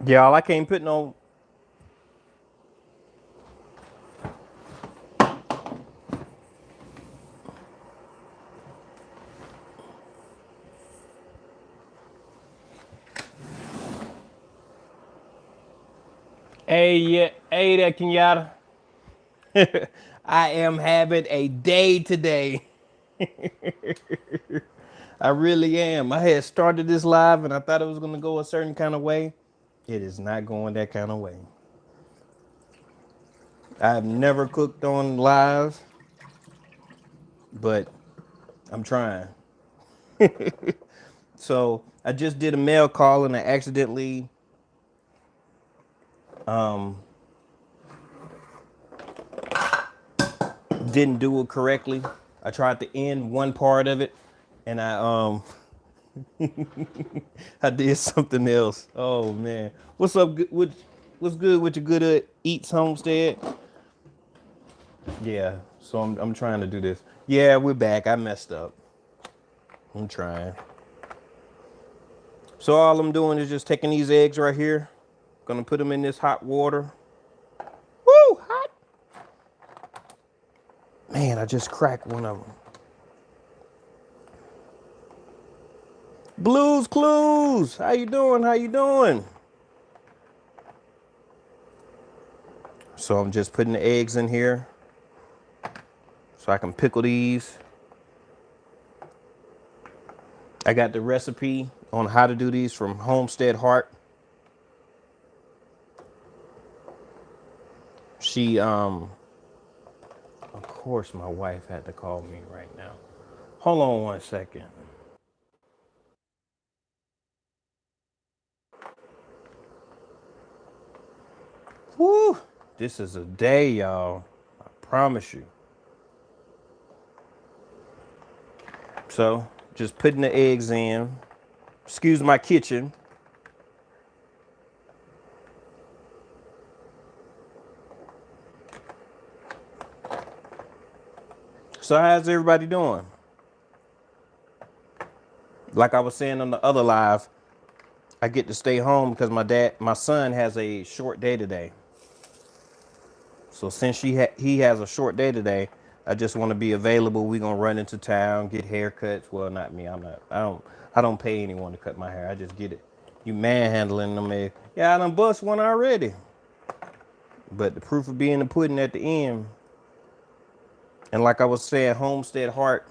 Y'all, I can't put no. Hey, yeah, hey there, Kenyatta. I am having a day today. I really am. I had started this live and I thought it was going to go a certain kind of way. It is not going that kind of way. I've never cooked on live, but I'm trying. So I just did a mail call and I accidentally didn't do it correctly. I tried to end one part of it and I did something else. Oh man. What's up? What's good with your good eats homestead? Yeah. So I'm trying to do this. Yeah, we're back. I messed up. I'm trying. So all I'm doing is just taking these eggs right here. Gonna put them in this hot water. Woo, hot. Man, I just cracked one of them. Blues Clues. How you doing? How you doing? So I'm just putting the eggs in here so I can pickle these. I got the recipe on how to do these from Homestead Heart. She, of course my wife had to call me right now. Hold on one second. Woo! This is a day, y'all. I promise you. So, just putting the eggs in. Excuse my kitchen. So, how's everybody doing? Like I was saying on the other live, I get to stay home because my son has a short day today. So since he has a short day today, I just want to be available. We gonna run into town, get haircuts. Well, not me. I'm not. I don't pay anyone to cut my hair. I just get it. You manhandling them. Yeah, I done bust one already. But the proof of being the pudding at the end. And like I was saying, Homestead Heart,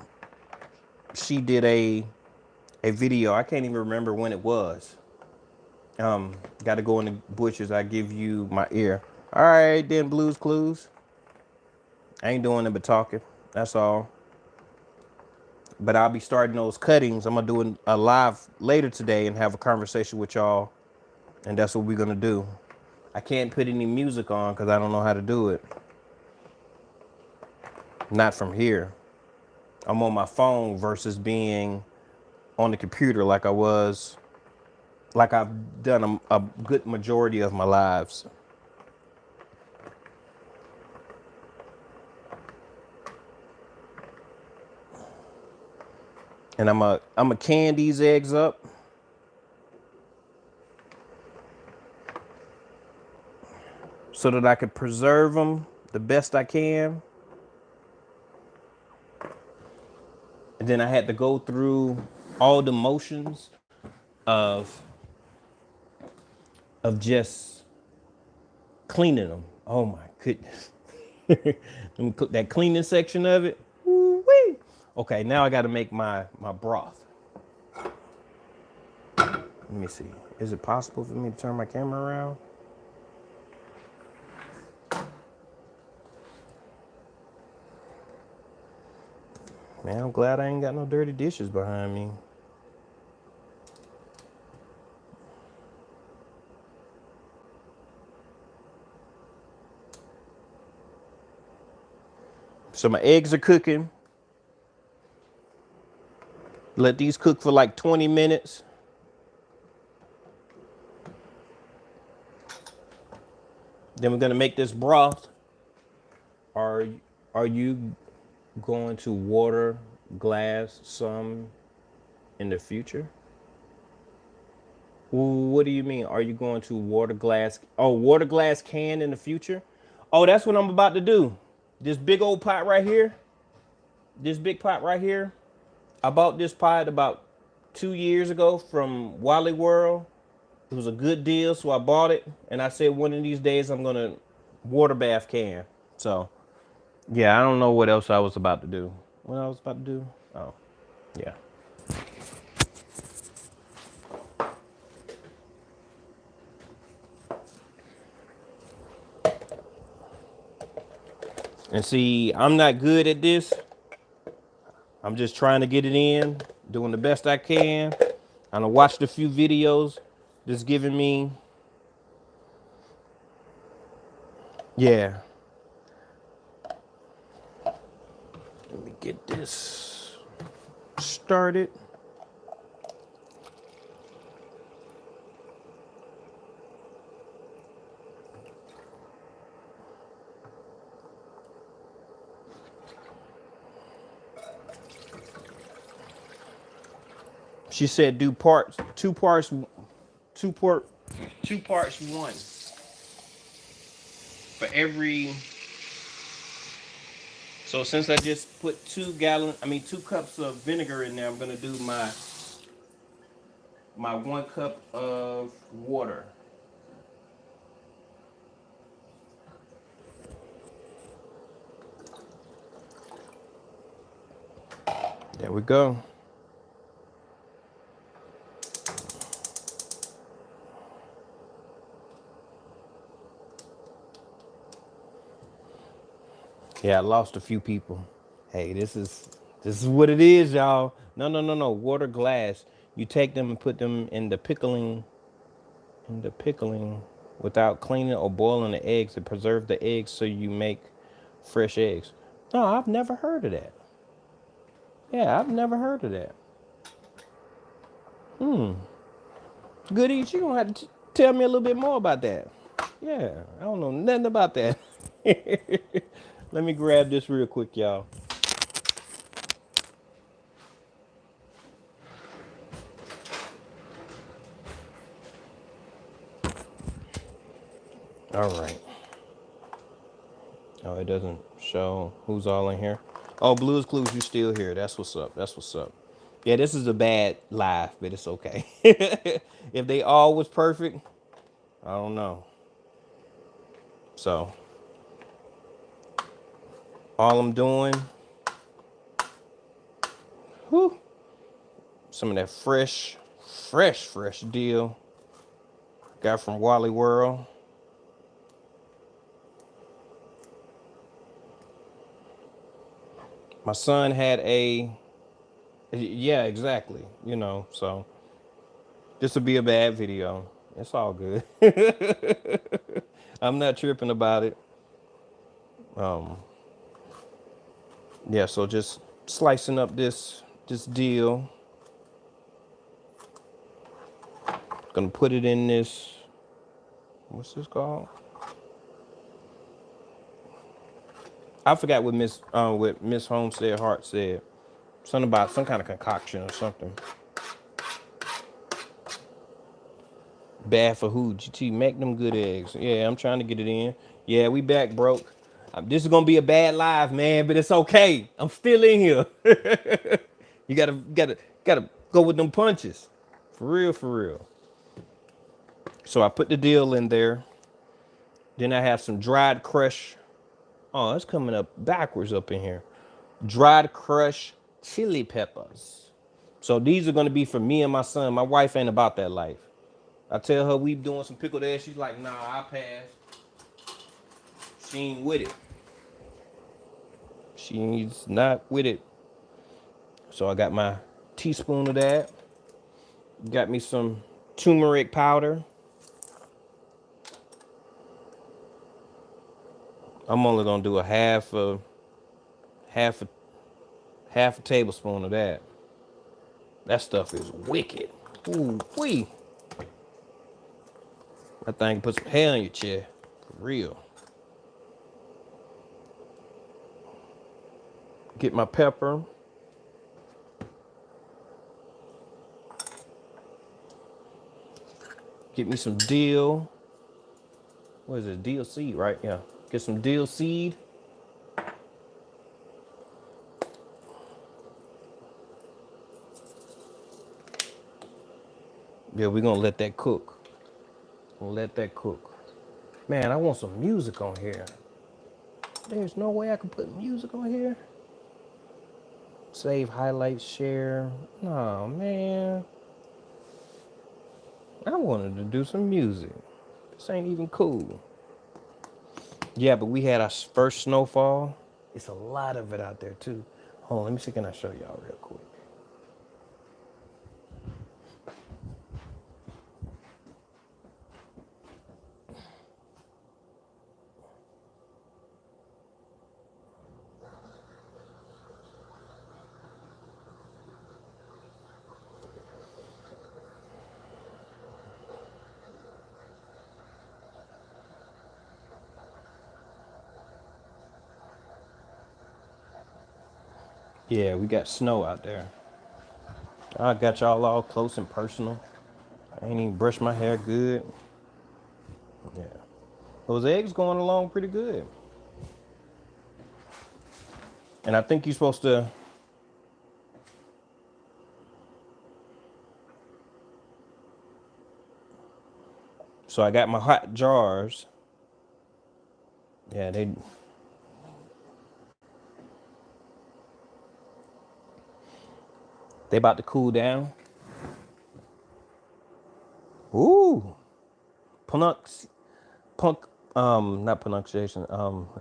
she did a video. I can't even remember when it was. Got to go in the bushes. I give you my ear. All right, then Blues Clues. I ain't doing it but talking. That's all. But I'll be starting those cuttings. I'm gonna do a live later today and have a conversation with y'all. And that's what we're gonna do. I can't put any music on because I don't know how to do it. Not from here. I'm on my phone versus being on the computer like I was, like I've done a good majority of my lives. And I'm a can these eggs up. So that I could preserve them the best I can. And then I had to go through all the motions of just cleaning them. Oh my goodness. Let me cook that cleaning section of it. Woo-wee. Okay, now I got to make my broth. Let me see. Is it possible for me to turn my camera around? Man, I'm glad I ain't got no dirty dishes behind me. So my eggs are cooking. Let these cook for like 20 minutes. Then we're gonna make this broth. Are are you going to water glass some in the future? What do you mean? Are you going to water glass? Oh, water glass can in the future? Oh, that's what I'm about to do. This big old pot right here. This big pot right here. I bought this pot about 2 years ago from Wally World. It was a good deal, so I bought it. And I said one of these days I'm gonna water bath can. So yeah, I don't know what else I was about to do. What I was about to do? Oh, yeah. And see, I'm not good at this. I'm just trying to get it in, doing the best I can. I done watched a few videos just giving me, yeah. Let me get this started. She said do parts, two part, two parts one for every. So since I just put 2 cups of vinegar in there, I'm gonna do my 1 cup of water. There we go. Yeah, I lost a few people. Hey, this is what it is, y'all. No, no, no, no. Water glass. You take them and put them in the pickling without cleaning or boiling the eggs to preserve the eggs so you make fresh eggs. No, I've never heard of that. Yeah, I've never heard of that. Good eat. You gonna have to tell me a little bit more about that. Yeah, I don't know nothing about that. Let me grab this real quick, y'all. All right. Oh, it doesn't show who's all in here. Oh, Blue's Clues, you still here. That's what's up. That's what's up. Yeah, this is a bad live, but it's okay. If they all was perfect, I don't know. So, all I'm doing, whew, some of that fresh deal got from Wally World. My son had yeah, exactly. So this would be a bad video. It's all good. I'm not tripping about it. Um, yeah, so just slicing up this deal. Gonna put it in this. What's this called? I forgot what Miss Homestead Hart said. Something about some kind of concoction or something. Bad for who? GT, make them good eggs. Yeah, I'm trying to get it in. Yeah, we back broke. This is gonna be a bad live, man, but it's okay. I'm still in here. You gotta go with them punches. For real, for real. So I put the deal in there. Then I have some dried crush. Oh, it's coming up backwards up in here. Dried crush chili peppers. So these are gonna be for me and my son. My wife ain't about that life. I tell her we doing some pickled eggs. She's like, nah, I pass. She ain't with it. She's not with it. So I got my teaspoon of that. Got me some turmeric powder. I'm only gonna do a half a half a tablespoon of that. That stuff is wicked. Ooh wee. That thing put some hair on your chair. For real. Get my pepper. Get me some dill. What is it? Dill seed, right? Yeah. Get some dill seed. Yeah, we're gonna let that cook. We'll let that cook. Man, I want some music on here. There's no way I can put music on here. Save, highlights, share. Oh man. I wanted to do some music. This ain't even cool. Yeah, but we had our first snowfall. It's a lot of it out there too. Hold on, let me see. Can I show y'all real quick? Yeah, we got snow out there. I got y'all all close and personal. I ain't even brushed my hair good. Yeah. Those eggs going along pretty good. And I think you're supposed to. So I got my hot jars. Yeah, they about to cool down. Ooh. Punux, punk, not pronunciation.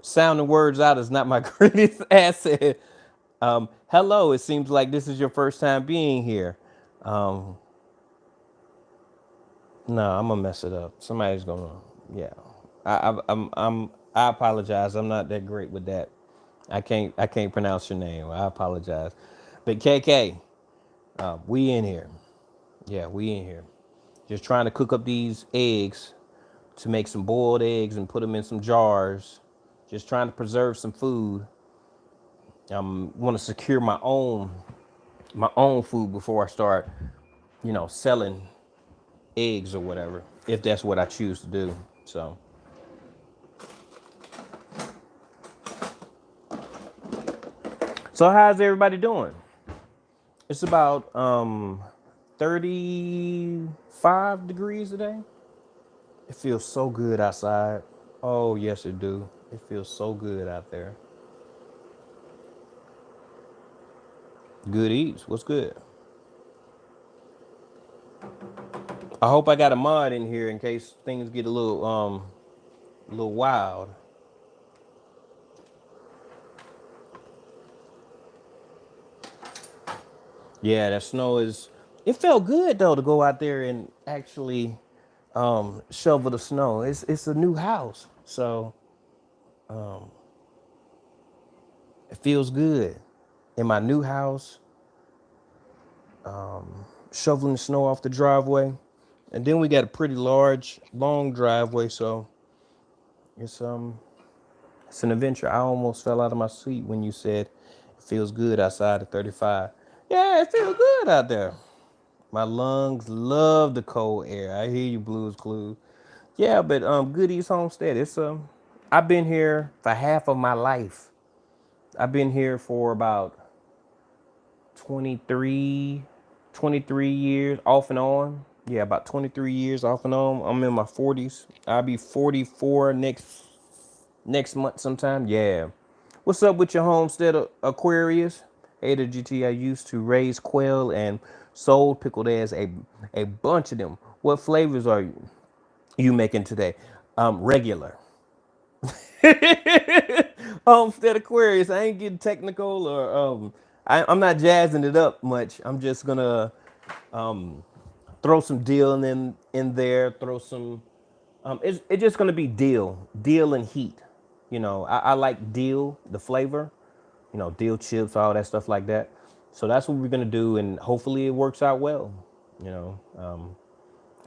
Sounding words out is not my greatest asset. Hello, it seems like this is your first time being here. Um, no, I'm gonna mess it up. Somebody's gonna, yeah. I apologize. I'm not that great with that. I can't pronounce your name. I apologize. But KK, we in here. Yeah, we in here. Just trying to cook up these eggs to make some boiled eggs and put them in some jars. Just trying to preserve some food. Want to secure my own food before I start, selling eggs or whatever, if that's what I choose to do. So how's everybody doing? It's about 35 degrees today. It feels so good outside. Oh yes, it do. It feels so good out there. Good eats. What's good? I hope I got a mod in here in case things get a little wild. Yeah, that snow is. It felt good though to go out there and actually shovel the snow. It's a new house, so it feels good in my new house. Shoveling the snow off the driveway, and then we got a pretty large, long driveway, so it's um it's an adventure. I almost fell out of my seat when you said it feels good outside at 35. Yeah, it feels good out there. My lungs love the cold air. I hear you, Blues Clues. Yeah, but Goodies Homestead. I've been here for half of my life. I've been here for about 23, 23 years off and on. Yeah, about 23 years off and on. I'm in my 40s. I'll be 44 next month sometime. Yeah. What's up with your homestead, Aquarius? Hey, the GT. I used to raise quail and sold pickled eggs, a bunch of them. What flavors are you making today? Regular. Homestead Aquarius. I ain't getting technical or I'm not jazzing it up much. I'm just gonna throw some dill in there. Throw some. It's just gonna be dill and heat. I like dill, the flavor. Dill chips, all that stuff like that. So that's what we're gonna do, and hopefully it works out well. You know,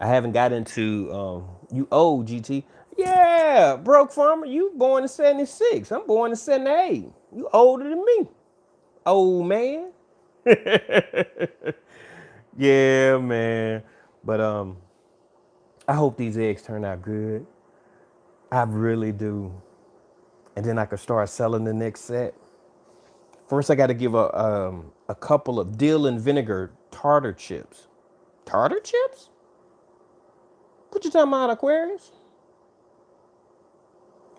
I haven't got into you old GT. Yeah, broke farmer. You born in '76. I'm born in '78. You older than me, old man. Yeah, man. But I hope these eggs turn out good. I really do. And then I could start selling the next set. First, I got to give a couple of dill and vinegar tartar chips. Tartar chips? What you talking about, Aquarius?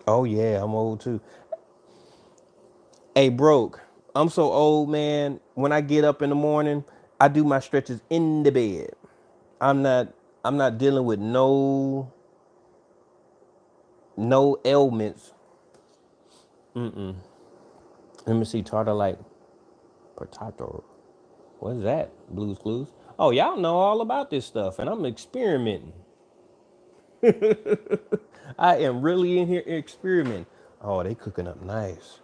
Oh yeah, I'm old too. Hey, broke. I'm so old, man. When I get up in the morning, I do my stretches in the bed. I'm not. I'm not dealing with no ailments. Let me see. Tartar like potato. What is that? Blues Clues. Oh, y'all know all about this stuff, and I'm experimenting. I am really in here experimenting. Oh, they cooking up nice.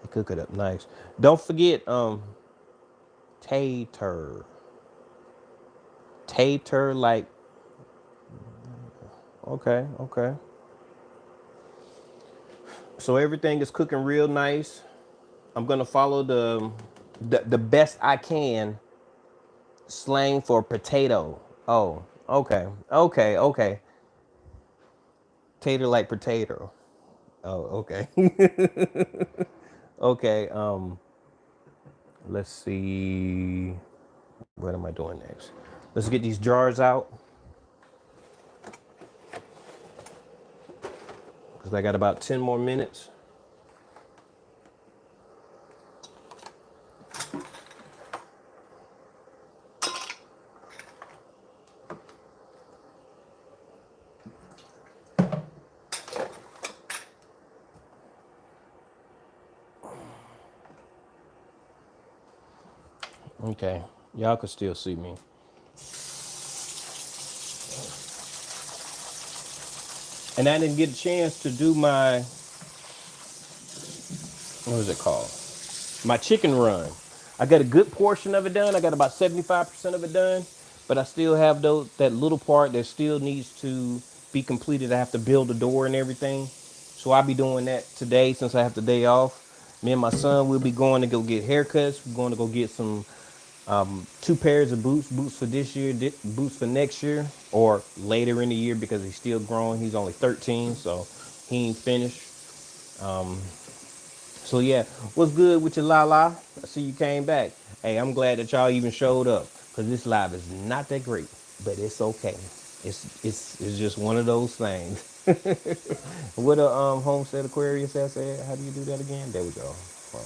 They cook it up nice. Don't forget, tater. Tater like okay, okay. So everything is cooking real nice. I'm gonna follow the best I can slang for potato. Oh, okay, okay, okay. Tater like potato. Oh, okay. Okay, let's see. What am I doing next? Let's get these jars out. Because I got about 10 more minutes. Okay, y'all can still see me. And I didn't get a chance to do my, what is it called? My chicken run. I got a good portion of it done. I got about 75% of it done, but I still have that little part that still needs to be completed. I have to build a door and everything. So I'll be doing that today since I have the day off. Me and my son will be going to go get haircuts. We're going to go get some two pairs of boots for this year, boots for next year, or later in the year because he's still growing. He's only 13, so he ain't finished. So yeah, what's good with you, Lala? I see you came back. Hey, I'm glad that y'all even showed up because this live is not that great, but it's okay. It's just one of those things. What a homestead Aquarius that said. How do you do that again? There we go. Well,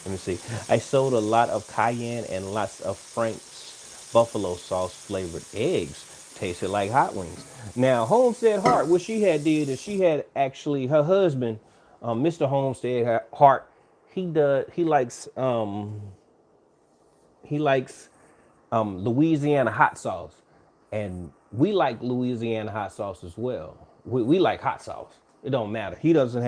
let me see. I sold a lot of cayenne and lots of Frank's buffalo sauce flavored eggs. Tasted like hot wings. Now, Homestead Hart, what she had did is she had actually her husband, Mr. Homestead Hart. He does. He likes Louisiana hot sauce, and we like Louisiana hot sauce as well. We like hot sauce. It don't matter. He doesn't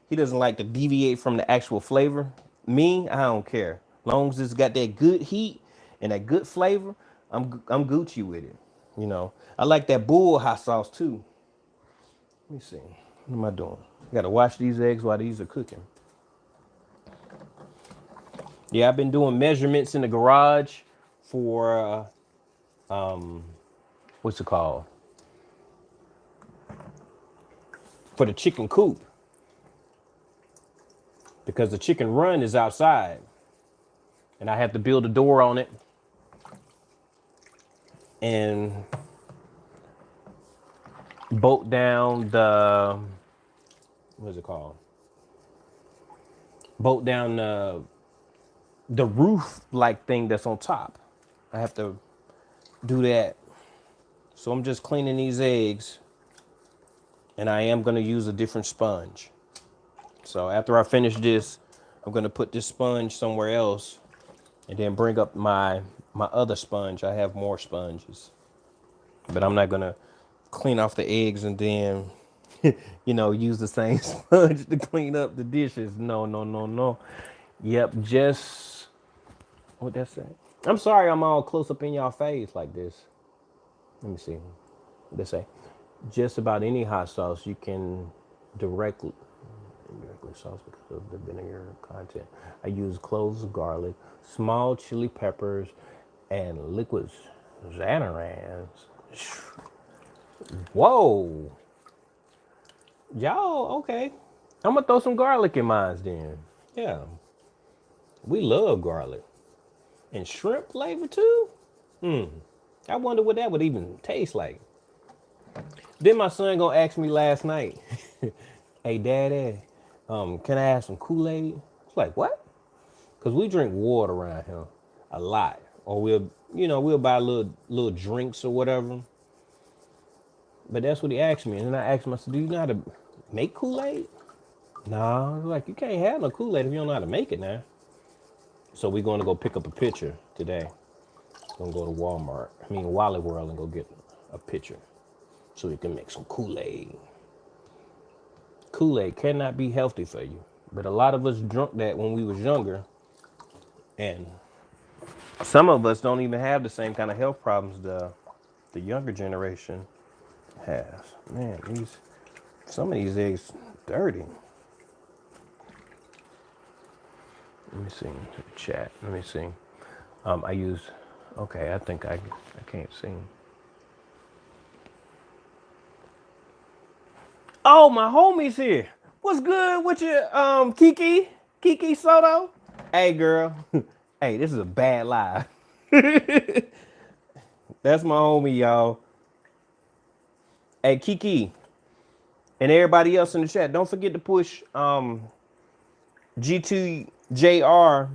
like to deviate from the actual flavor. Me, I don't care. Long as it's got that good heat and that good flavor, I'm Gucci with it. You know, I like that bull hot sauce too. Let me see. What am I doing? I gotta wash these eggs while these are cooking. Yeah, I've been doing measurements in the garage for what's it called? For the chicken coop. Because the chicken run is outside. And I have to build a door on it. And bolt down what's it called? Bolt down the roof like thing that's on top. I have to do that. So I'm just cleaning these eggs. And I am going to use a different sponge. So after I finish this, I'm going to put this sponge somewhere else and then bring up my other sponge. I have more sponges. But I'm not going to clean off the eggs and then use the same sponge to clean up the dishes. No, no, no, no. Yep, just what that say? I'm sorry I'm all close up in y'all face like this. Let me see. What they say? Just about any hot sauce you can directly sauce because of the vinegar content. I use cloves of garlic, small chili peppers, and liquid zanarans. Whoa. Y'all, okay. I'm gonna throw some garlic in mine then. Yeah. We love garlic. And shrimp flavor too? I wonder what that would even taste like. Then my son gonna ask me last night, hey daddy, can I have some Kool-Aid? It's like, what? Cause we drink water around here a lot. Or we'll buy little drinks or whatever. But that's what he asked me. And then I asked him, I said, do you know how to make Kool-Aid? No, I was like, you can't have no Kool-Aid if you don't know how to make it now. So we're gonna go pick up a pitcher today. Gonna go to Walmart, Wally World, and go get a pitcher so we can make some Kool-Aid. Kool-Aid cannot be healthy for you, but a lot of us drunk that when we was younger, and some of us don't even have the same kind of health problems the younger generation has. Man, some of these eggs dirty. Let me see the chat. Let me see. I use. Okay, I think I can't see. Oh, my homie's here. What's good with you, Kiki Soto? Hey, girl. Hey, this is a bad lie. That's my homie, y'all. Hey, Kiki, and everybody else in the chat, don't forget to push G2JR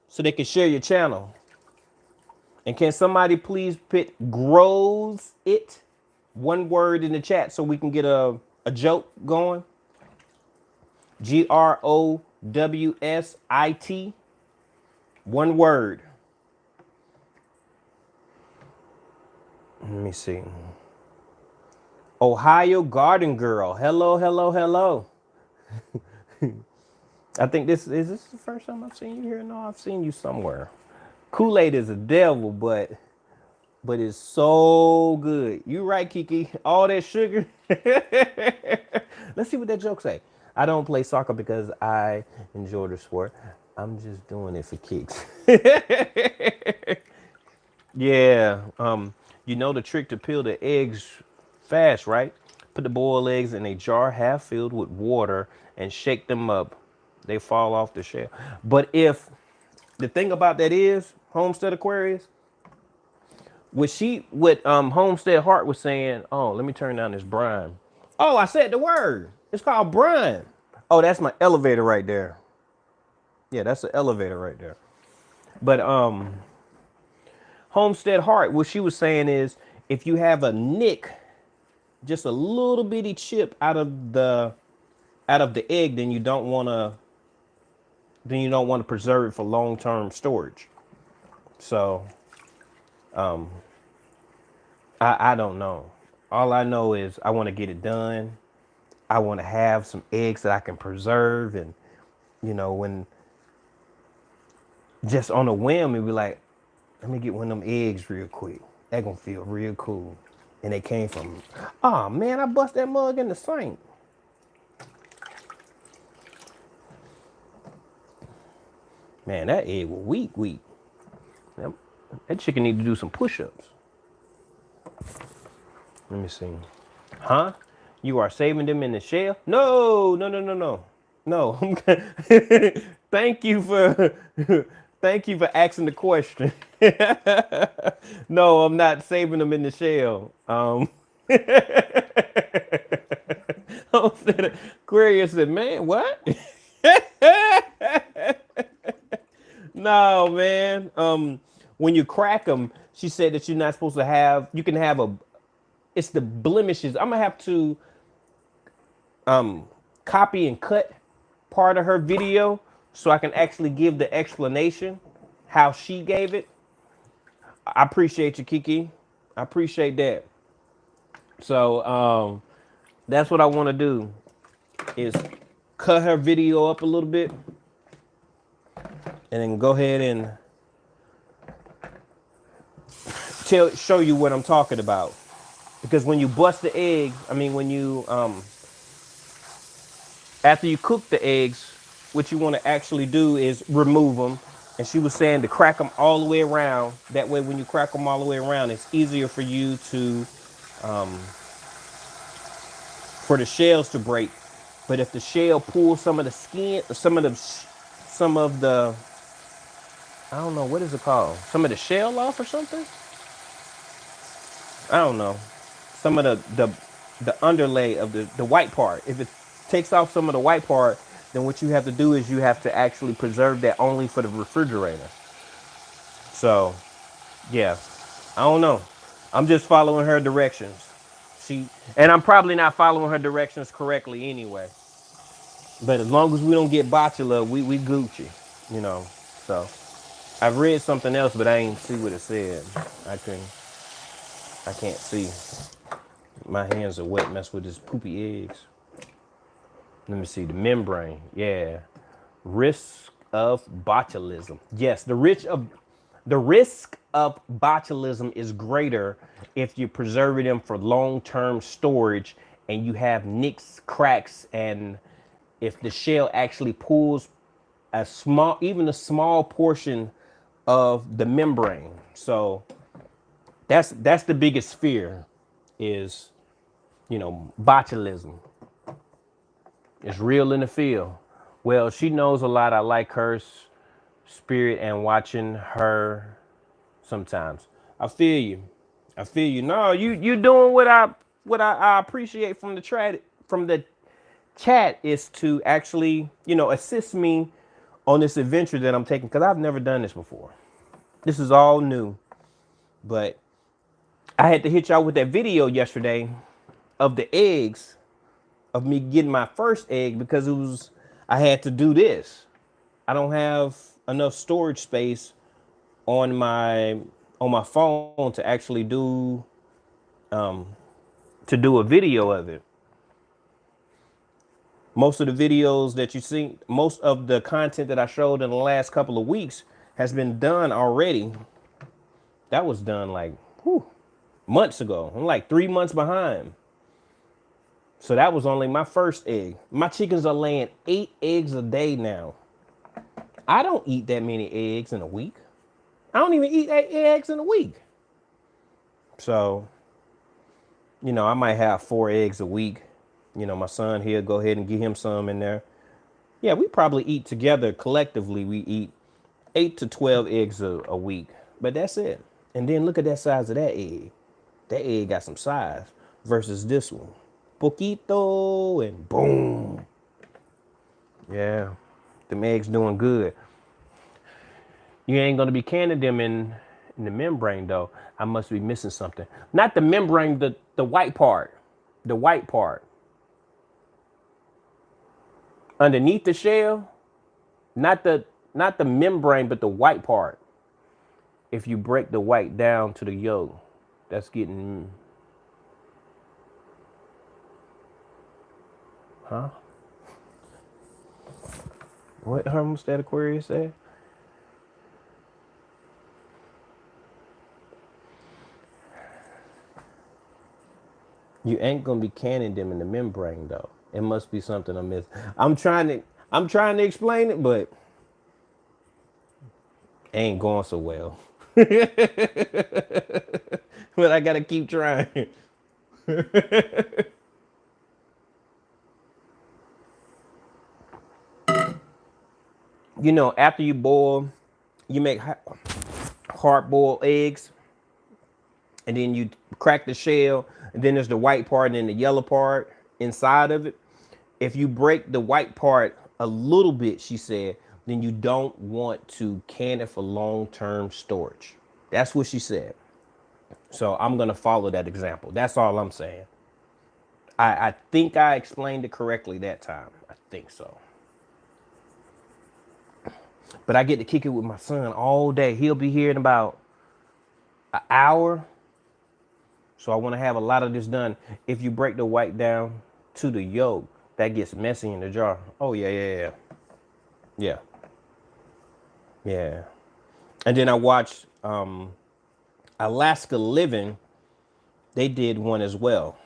so they can share your channel. And can somebody please put grows it, one word in the chat so we can get a joke going? GROWSIT, one word. Let me see. Ohio Garden Girl. Hello, hello, hello. I think is this the first time I've seen you here? No, I've seen you somewhere. Kool-Aid is a devil, but it's so good. You right, Kiki. All that sugar. Let's see what that joke say. I don't play soccer because I enjoy the sport. I'm just doing it for kicks. Yeah. You know the trick to peel the eggs fast, right? Put the boiled eggs in a jar half filled with water and shake them up. They fall off the shell. But if the thing about that is, Homestead Aquarius, what Homestead Heart was saying, oh, let me turn down this brine. Oh, I said the word. It's called brine. Oh, that's my elevator right there. Yeah, that's the elevator right there. But Homestead Heart, what she was saying is if you have a nick, just a little bitty chip out of the egg, then you don't want to preserve it for long-term storage. So I don't know. All I know is I want to get it done. I want to have some eggs that I can preserve, and when just on a whim, it'd be like, let me get one of them eggs real quick. That gonna feel real cool. And they came from, oh man, I bust that mug in the sink. Man, that egg was weak. That chicken need to do some push-ups. Let me see. Huh? You are saving them in the shell? No. No. Thank you for asking the question. No, I'm not saving them in the shell. Aquarius said, man, what? No, man. When you crack them, she said that you're not supposed to have, you can have it's the blemishes. I'm gonna have to copy and cut part of her video so I can actually give the explanation how she gave it. I appreciate you, Kiki. I appreciate that. So that's what I want to do is cut her video up a little bit and then go ahead and show you what I'm talking about. Because when you bust the egg, when you after you cook the eggs, what you want to actually do is remove them. And she was saying to crack them all the way around. That way, when you crack them all the way around, it's easier for you to for the shells to break. But if the shell pulls some of the skin, some of the, I don't know, what is it called? Some of the shell off or something? I don't know. Some of the underlay of the white part. If it takes off some of the white part, then what you have to do is you have to actually preserve that only for the refrigerator. So, yeah, I don't know. I'm just following her directions. And I'm probably not following her directions correctly anyway. But as long as we don't get botula, we Gucci, you know. So I've read something else, but I ain't see what it said. I can I can't see. My hands are wet. Mess with this poopy eggs. Let me see the membrane. Yeah, risk of botulism. Yes, the risk of botulism is greater if you're preserving them for long-term storage and you have nicks, cracks, and if the shell actually pulls even a small portion of the membrane. So that's the biggest fear is, botulism. It's real in the field. Well, she knows a lot. I like her spirit and watching her sometimes. I feel you. I feel you. No, you doing what I appreciate from the chat is to actually, assist me on this adventure that I'm taking because I've never done this before. This is all new. But I had to hit y'all with that video yesterday of the eggs, of me getting my first egg because I had to do this. I don't have enough storage space on my phone to actually do a video of it. Most of the videos that you see, most of the content that I showed in the last couple of weeks has been done already. That was done like months ago. I'm like 3 months behind. So that was only my first egg. My chickens are laying 8 eggs a day now. I don't eat that many eggs in a week. I don't even eat 8 eggs in a week. So, I might have 4 eggs a week. My son, he'll go ahead and get him some in there. Yeah, we probably eat together collectively. We eat 8 to 12 eggs a week. But that's it. And then look at that size of that egg. That egg got some size versus this one. Poquito and boom. Yeah, them eggs doing good. You ain't gonna be canning them in the membrane though. I must be missing something. Not the membrane, the white part. The white part. Underneath the shell, not the membrane, but the white part. If you break the white down to the yolk, that's getting, huh? What Hermostad Aquarius said? You ain't gonna be canning them in the membrane though. It must be something I missed. I'm trying to explain it, but it ain't going so well. But I gotta keep trying. After you boil, you make hard boiled eggs, and then you crack the shell, and then there's the white part and then the yellow part inside of it. If you break the white part a little bit, she said, then you don't want to can it for long-term storage. That's what she said. So I'm gonna follow that example. That's all I'm saying. I think I explained it correctly that time. I think so. But I get to kick it with my son all day. He'll be here in about an hour. So I want to have a lot of this done. If you break the white down to the yolk, that gets messy in the jar. Oh, yeah, yeah, yeah. Yeah. Yeah. And then I watched Alaska Living. They did one as well.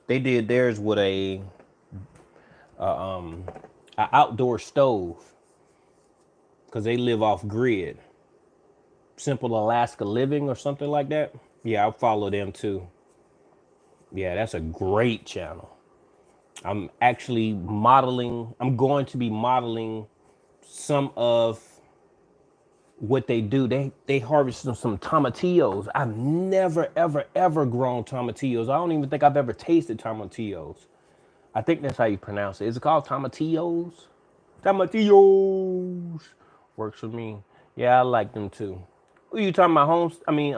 They did theirs with a outdoor stove because they live off grid. Simple Alaska Living or something like that. Yeah, I'll follow them too. Yeah, that's a great channel. I'm actually modeling, I'm going to be modeling some of what they do. They harvest some tomatillos. I've never, ever, ever grown tomatillos. I don't even think I've ever tasted tomatillos. I think that's how you pronounce it. Is it called tomatillos? Tomatillos. Works for me. Yeah, I like them too. Who you talking about, Holmes? I mean,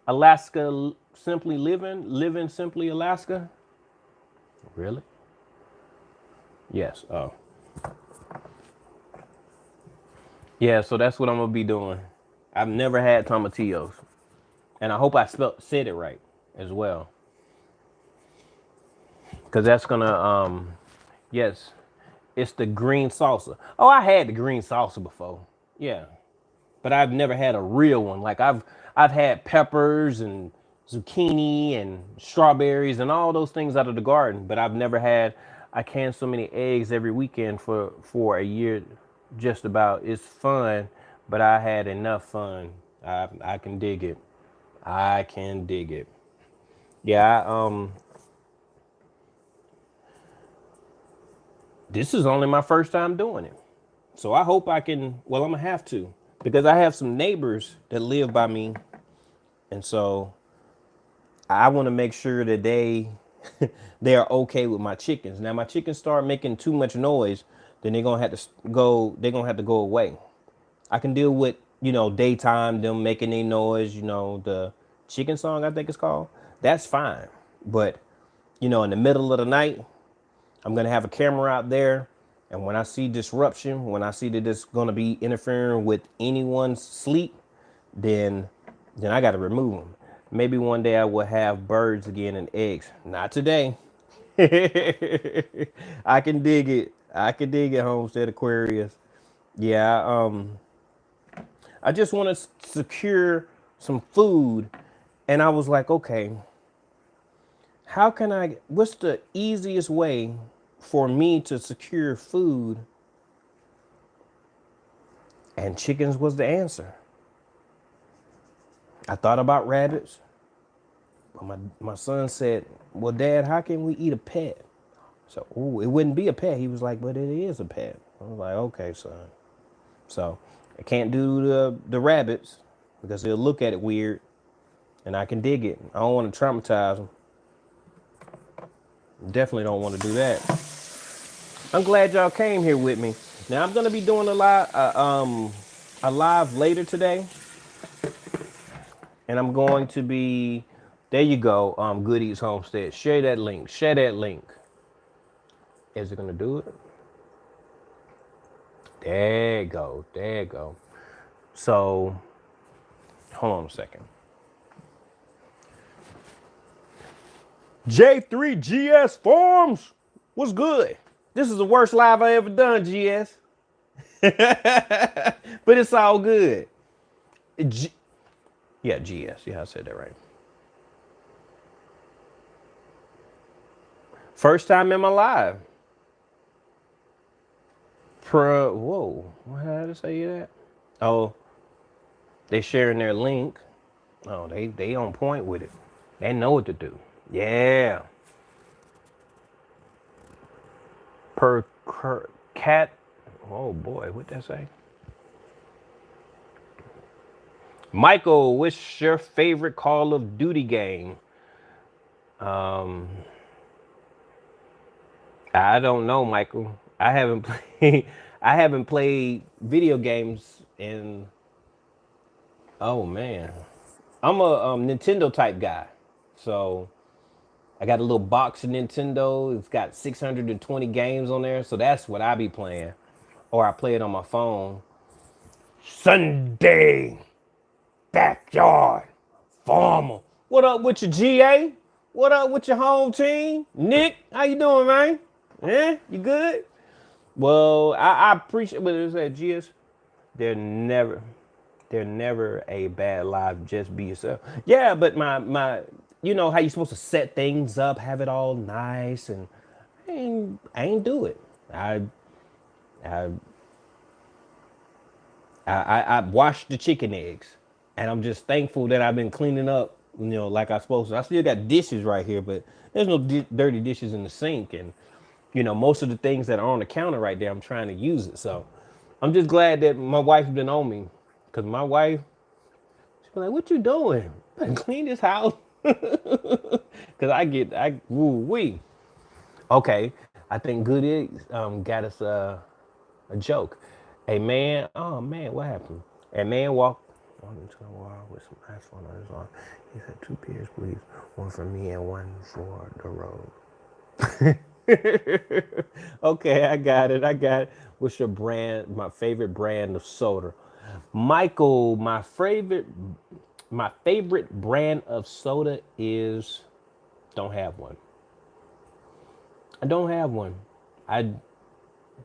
Alaska Simply Living Simply Alaska? Really? Yes. Oh. Yeah, so that's what I'm gonna be doing. I've never had tomatillos. And I hope I said it right as well. Cause that's gonna yes, it's the green salsa. Oh, I had the green salsa before. Yeah. But I've never had a real one. Like I've had peppers and zucchini and strawberries and all those things out of the garden, but I've never had. I can so many eggs every weekend for a year, just about. It's fun, but I had enough fun. I can dig it. I can dig it. Yeah. This is only my first time doing it, so I hope I can. Well, I'm gonna have to because I have some neighbors that live by me, and so I want to make sure that they are okay with my chickens. Now my chickens start making too much noise, then they're gonna have to go. They're gonna have to go away. I can deal with daytime them making their noise. The chicken song I think it's called. That's fine. But in the middle of the night, I'm gonna have a camera out there, and when I see disruption, when I see that it's gonna be interfering with anyone's sleep, then I got to remove them. Maybe one day I will have birds again and eggs. Not today. I can dig it. I can dig it, Homestead Aquarius. Yeah, I just want to secure some food, and I was like, okay, what's the easiest way for me to secure food? And chickens was the answer. I thought about rabbits. But my son said, well, Dad, how can we eat a pet? So, it wouldn't be a pet. He was like, but it is a pet. I was like, okay, son. So I can't do the rabbits because they'll look at it weird, and I can dig it. I don't want to traumatize them. Definitely don't want to do that. I'm glad y'all came here with me. Now I'm gonna be doing a live later today, and I'm going to be. There you go. Goodies Homestead. Share that link. Share that link. Is it gonna do it? There you go. There you go. So, hold on a second. J3GS Farms, what's good? This is the worst live I ever done, GS. But it's all good. Yeah, GS. Yeah, I said that right. First time in my life. Whoa, how to say that? Oh, they sharing their link. Oh, they on point with it. They know what to do. Yeah. Cat. Oh boy, what that say? Michael, what's your favorite Call of Duty game? I don't know, Michael. I haven't played. I haven't played video games in. Oh man, I'm a Nintendo type guy, so I got a little box of Nintendo. It's got 620 games on there, so that's what I be playing, or I play it on my phone. Sunday backyard farmer. What up with your GA? What up with your home team? Nick, how you doing, man? Yeah, you good? Well, I appreciate what it said, GS. They're never, they're never a bad life. Just be yourself. Yeah, but my, you know how you supposed to set things up, have it all nice, and I ain't do it. I I washed the chicken eggs, and I'm just thankful that I've been cleaning up like I supposed to. I still got dishes right here, but there's no dirty dishes in the sink. And, most of the things that are on the counter right there, I'm trying to use it. So I'm just glad that my wife's been on me. Because my wife, she's like, what you doing? Better clean this house. Because woo wee. Okay, I think Good Eggs got us a joke. A man, oh man, what happened? A man walked on into the wall with some asphalt on his arm. He said, 2 pairs, please. One for me and one for the road. Okay, I got it. What's your brand? My favorite brand of soda. Michael, my favorite brand of soda is don't have one. I don't have one. I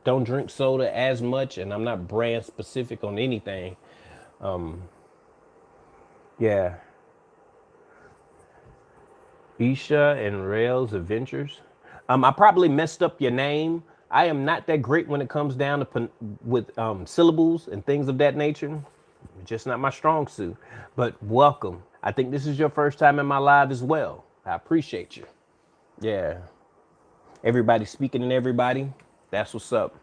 don't drink soda as much, and I'm not brand specific on anything. Yeah, Isha and Rails Adventures. I probably messed up your name. I am not that great when it comes down to with syllables and things of that nature. Just not my strong suit. But welcome. I think this is your first time in my live as well. I appreciate you. Yeah. Everybody speaking and everybody. That's what's up.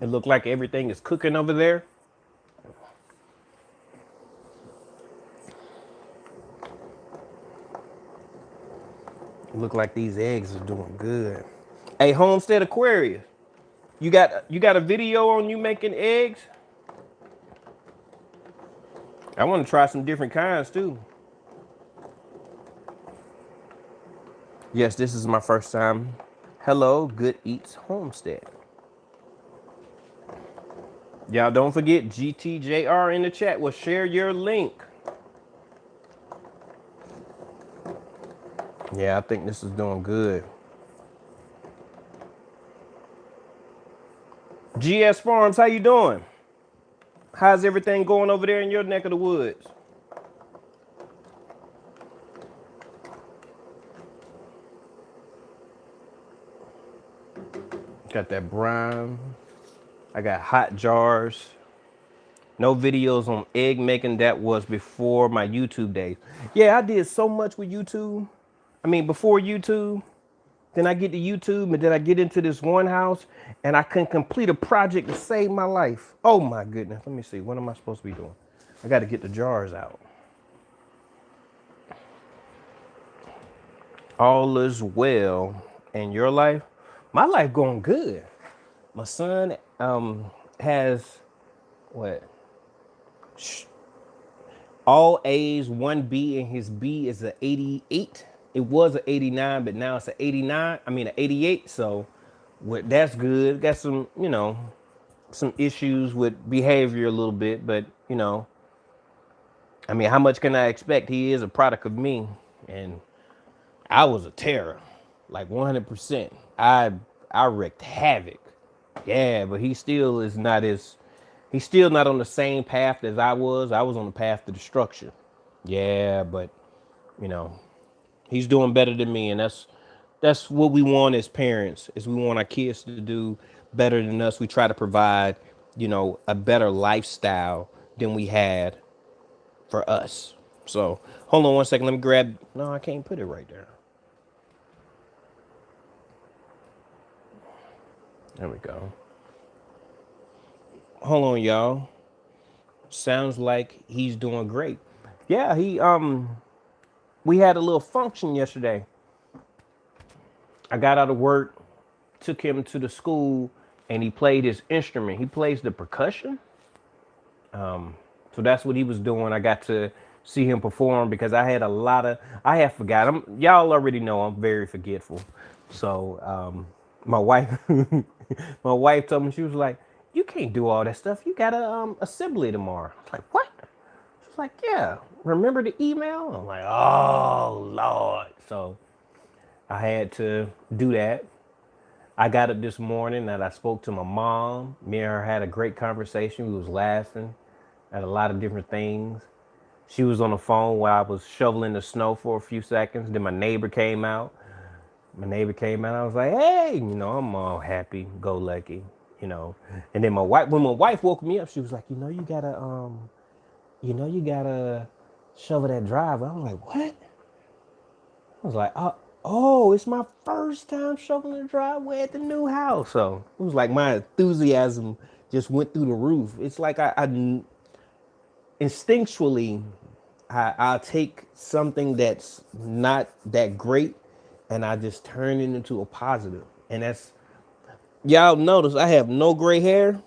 It looked like everything is cooking over there. It look like these eggs are doing good. Hey, Homestead Aquarius, you got a video on you making eggs? I want to try some different kinds too. Yes, this is my first time. Hello, Good Eats Homestead. Y'all don't forget GTJR in the chat will share your link. Yeah, I think this is doing good. GS Farms, how you doing? How's everything going over there in your neck of the woods? Got that brine. I got hot jars. No videos on egg making. That was before my YouTube days. Yeah, I did so much with YouTube. I mean, before YouTube. Then I get to YouTube, and then I get into this one house, and I can complete a project to save my life. Oh my goodness. Let me see. What am I supposed to be doing? I got to get the jars out. All is well in your life. My life going good. My son has what? All A's, one B, and his B is an 88. It was an 89, but now it's an 89. I mean, an 88. So that's good. Got some, some issues with behavior a little bit, but I mean, how much can I expect? He is a product of me, and I was a terror, like 100%. I wreaked havoc. Yeah, but he still is not as he's still not on the same path as I was. I was on the path to destruction. Yeah, but you know, he's doing better than me, and that's what we want as parents. Is we want our kids to do better than us. We try to provide, a better lifestyle than we had for us. So hold on one second. Let me grab. No, I can't put it right there. There we go. Hold on, y'all. Sounds like he's doing great. Yeah, we had a little function yesterday. I got out of work, took him to the school, and he played his instrument. He plays the percussion. So that's what he was doing. I got to see him perform because I have forgot. Y'all already know I'm very forgetful. So my wife, my wife told me, she was like, "You can't do all that stuff. You got a assembly tomorrow." I was like, "What?" She's like, "Yeah. Remember the email?" I'm like, "Oh Lord." So I had to do that. I got up this morning and I spoke to my mom. Me and her had a great conversation. We was laughing at a lot of different things. She was on the phone while I was shoveling the snow for a few seconds. Then my neighbor came out. I was like, hey, I'm all happy, go lucky, And then when my wife woke me up, she was like, you gotta shovel that driveway. I was like, what? I was like, oh, it's my first time shoveling the driveway at the new house. So it was like my enthusiasm just went through the roof. It's like I instinctually, I'll take something that's not that great and I just turn it into a positive. And that's, y'all notice I have no gray hair.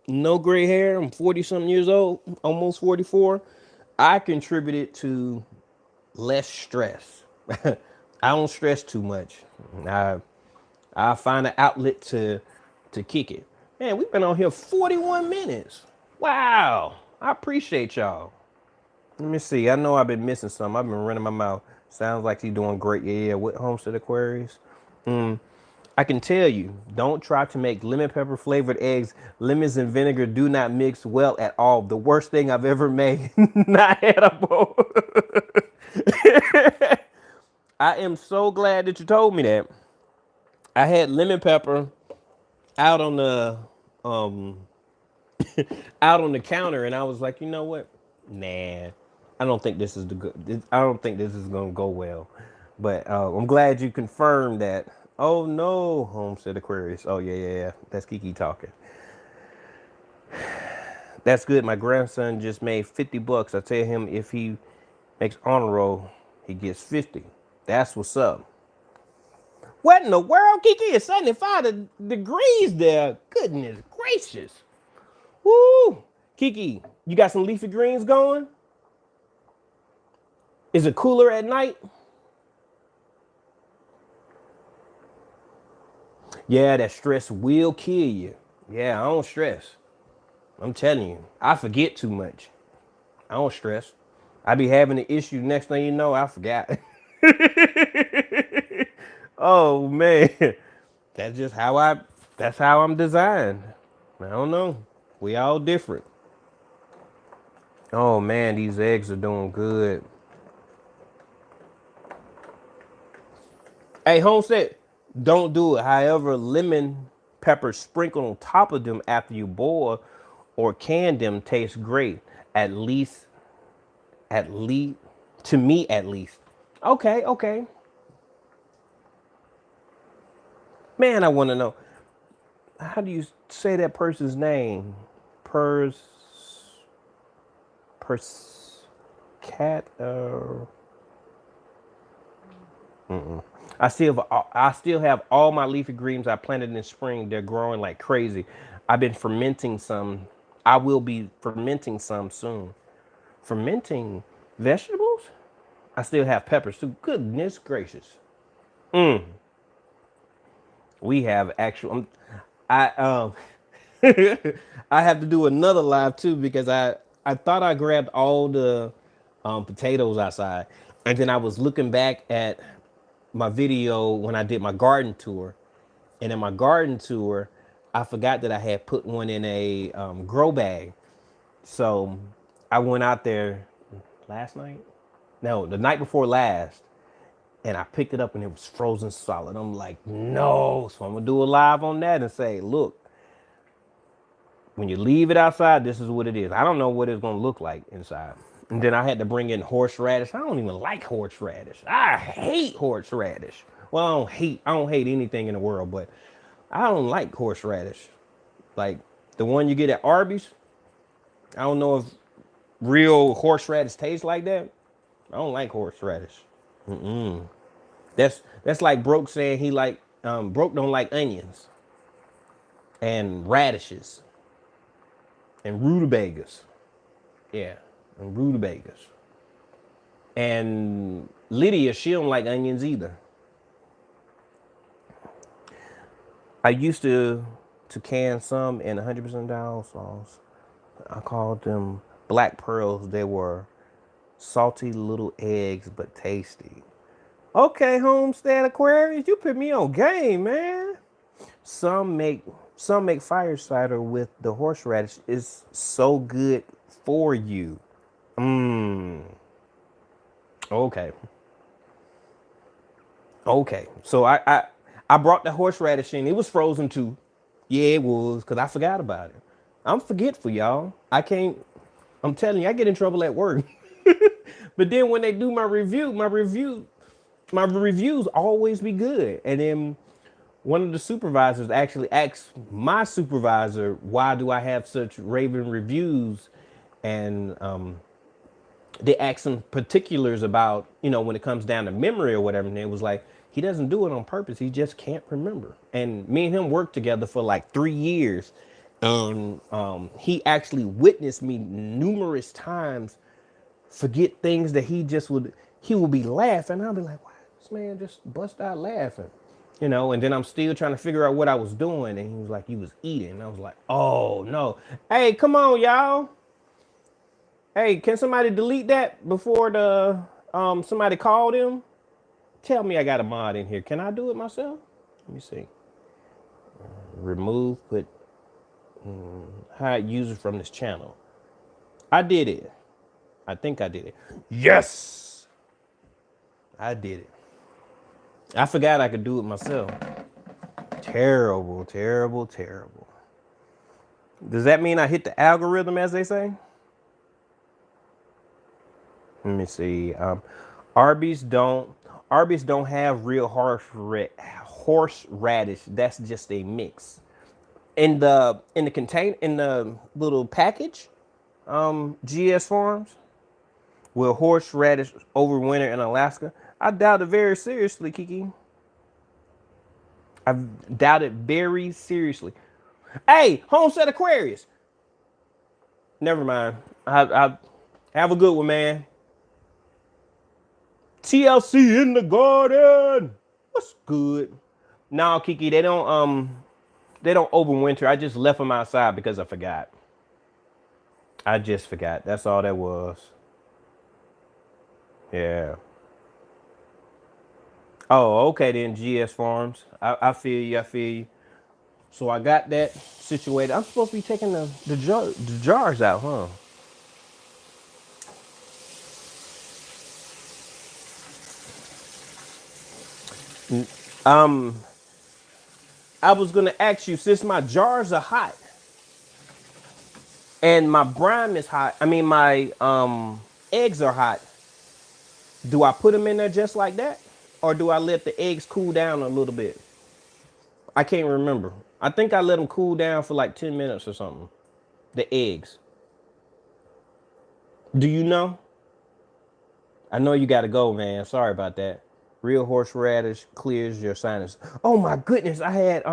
No gray hair. I'm 40 something years old, almost 44. I contributed to less stress. I don't stress too much. I I find an outlet to kick it. Man, we've been on here 41 minutes. Wow. I appreciate y'all. Let me see. I know I've been missing some. I've been running my mouth. Sounds like he's doing great. Yeah, with Homestead Aquarius. I can tell you, don't try to make lemon pepper flavored eggs. Lemons and vinegar do not mix well at all. The worst thing I've ever made. Not edible. I am so glad that you told me that. I had lemon pepper out on the um out on the counter, and I was like, you know what? Nah, I don't think this is the good. I don't think this is gonna go well. But I'm glad you confirmed that. Oh no, Homestead Aquarius. Oh yeah. That's Kiki talking. That's good. My grandson just made $50. I tell him if he makes honor roll, he gets 50. That's what's up. What in the world, Kiki? It's 75 degrees there. Goodness gracious. Woo! Kiki, you got some leafy greens going? Is it cooler at night? Yeah, that stress will kill you. Yeah, I don't stress. I'm telling you, I forget too much. I don't stress. I be having an issue. Next thing you know, I forgot. Oh man, that's just how I. That's how I'm designed. I don't know. We all different. Oh man, these eggs are doing good. Hey, Homestead, don't do it. However, lemon pepper sprinkled on top of them after you boil or can them tastes great. At least, at least, to me at least. Okay. Man, I want to know, how do you say that person's name? Pers, cat. I still have all my leafy greens I planted in spring. They're growing like crazy. I've been fermenting some. I will be fermenting some soon. Fermenting vegetables? I still have peppers too. Goodness gracious. We have actual. I I have to do another live too because I thought I grabbed all the potatoes outside, and then I was looking back at my video when I did my garden tour, and in my garden tour, I forgot that I had put one in a grow bag. So I went out there last night. No, the night before last, and I picked it up and it was frozen solid. I'm like, no. So I'm gonna do a live on that and say, look, when you leave it outside, this is what it is. I don't know what it's gonna look like inside. And then I had to bring in horseradish. I don't even like horseradish. I hate horseradish. Well, I don't hate anything in the world, but I don't like horseradish. Like the one you get at Arby's. I don't know if real horseradish tastes like that. I don't like horseradish. That's like Broke saying he like Broke don't like onions and radishes and rutabagas. Yeah, and rutabagas. And Lydia, she don't like onions either. I used to can some in 100% dial sauce. I called them black pearls. They were salty little eggs, but tasty. Okay, Homestead Aquarius, you put me on game, man. Some make some make fire cider with the horseradish. It's so good for you. Mmm. Okay. Okay. So I brought the horseradish in. It was frozen too. Yeah, it was, because I forgot about it. I'm forgetful, y'all. I can't. I'm telling you, I get in trouble at work. But then when they do my reviews always be good. And then one of the supervisors actually asked my supervisor, why do I have such raving reviews? And they asked some particulars about, when it comes down to memory or whatever. And it was like, he doesn't do it on purpose. He just can't remember. And me and him worked together for like 3 years. And he actually witnessed me numerous times forget things that he would be laughing. I'll be like, why this man just bust out laughing? And then I'm still trying to figure out what I was doing. And he was like, you was eating. And I was like, oh no. Hey, come on, y'all. Hey, can somebody delete that before the somebody called him? Tell me I got a mod in here. Can I do it myself? Let me see. Remove, put hide user from this channel. I did it. I think I did it. Yes! I did it. I forgot I could do it myself. Terrible, terrible, terrible. Does that mean I hit the algorithm, as they say? Let me see. Arby's don't have real horseradish. That's just a mix. In the little package, GS Farms, will horseradish overwinter in Alaska? I doubt it very seriously, Kiki. I doubt it very seriously. Hey, Homestead Aquarius. Never mind. I have a good one, man. TLC in the garden. What's good? No, Kiki, they don't overwinter. I just left them outside because I forgot. I just forgot. That's all that was. Yeah. Oh, okay then, GS Farms. I feel you. I feel you. So I got that situated. I'm supposed to be taking the jars out, huh? Um, I was gonna ask you, since my jars are hot and my brine is hot. I mean, my eggs are hot. Do I put them in there just like that, or do I let the eggs cool down a little bit? I can't remember. I think I let them cool down for like 10 minutes or something. The eggs. Do you know? I know you got to go, man. Sorry about that. Real horseradish clears your sinus. Oh my goodness, I had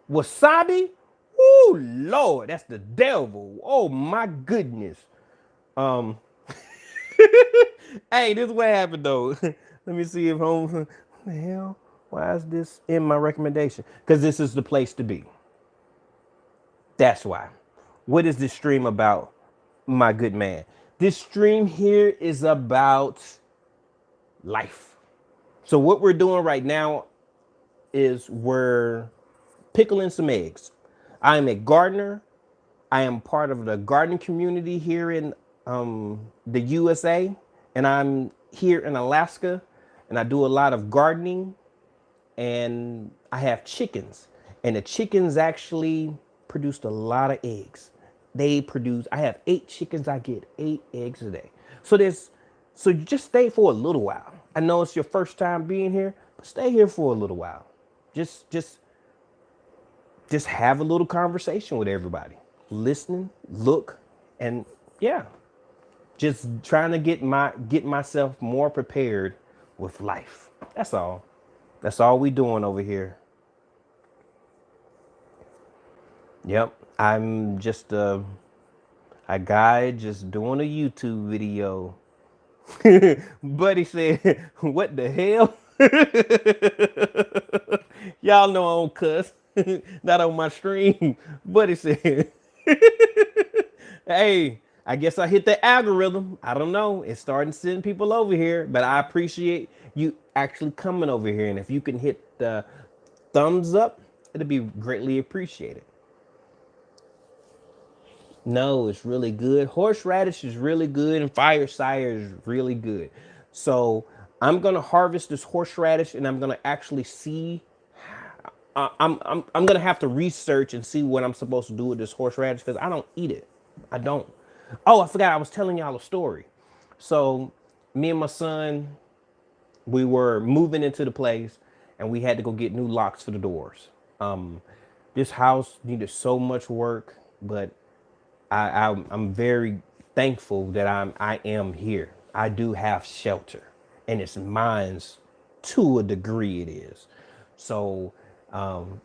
wasabi. Oh Lord, that's the devil. Oh my goodness. Um, hey, this is what happened though. Let me see if home. What the hell? Why is this in my recommendation? Because this is the place to be. That's why. What is this stream about, my good man? This stream here is about life. So what we're doing right now is we're pickling some eggs. I am a gardener. I am part of the gardening community here in the USA, and I'm here in Alaska, and I do a lot of gardening, and I have chickens, and the chickens actually produced a lot of eggs. I have 8 chickens. I get 8 eggs a day. So you just stay for a little while. I know it's your first time being here, but stay here for a little while. Just have a little conversation with everybody. Listening, look, and yeah. Just trying to get myself more prepared with life. That's all. That's all we doing over here. Yep. I'm just a guy just doing a YouTube video. Buddy said, what the hell? Y'all know I don't cuss. Not on my stream. Buddy said, hey, I guess I hit the algorithm. I don't know. It's starting sending people over here, but I appreciate you actually coming over here. And if you can hit the thumbs up, it'll be greatly appreciated. No, it's really good. Horseradish is really good, and fire cider is really good. So I'm gonna harvest this horseradish, and I'm gonna actually see. I'm gonna have to research and see what I'm supposed to do with this horseradish because I don't eat it. I don't. Oh, I forgot. I was telling y'all a story. So me and my son, we were moving into the place, and we had to go get new locks for the doors. This house needed so much work, but I'm very thankful that I am here. I do have shelter, and it's mine's to a degree. It is. So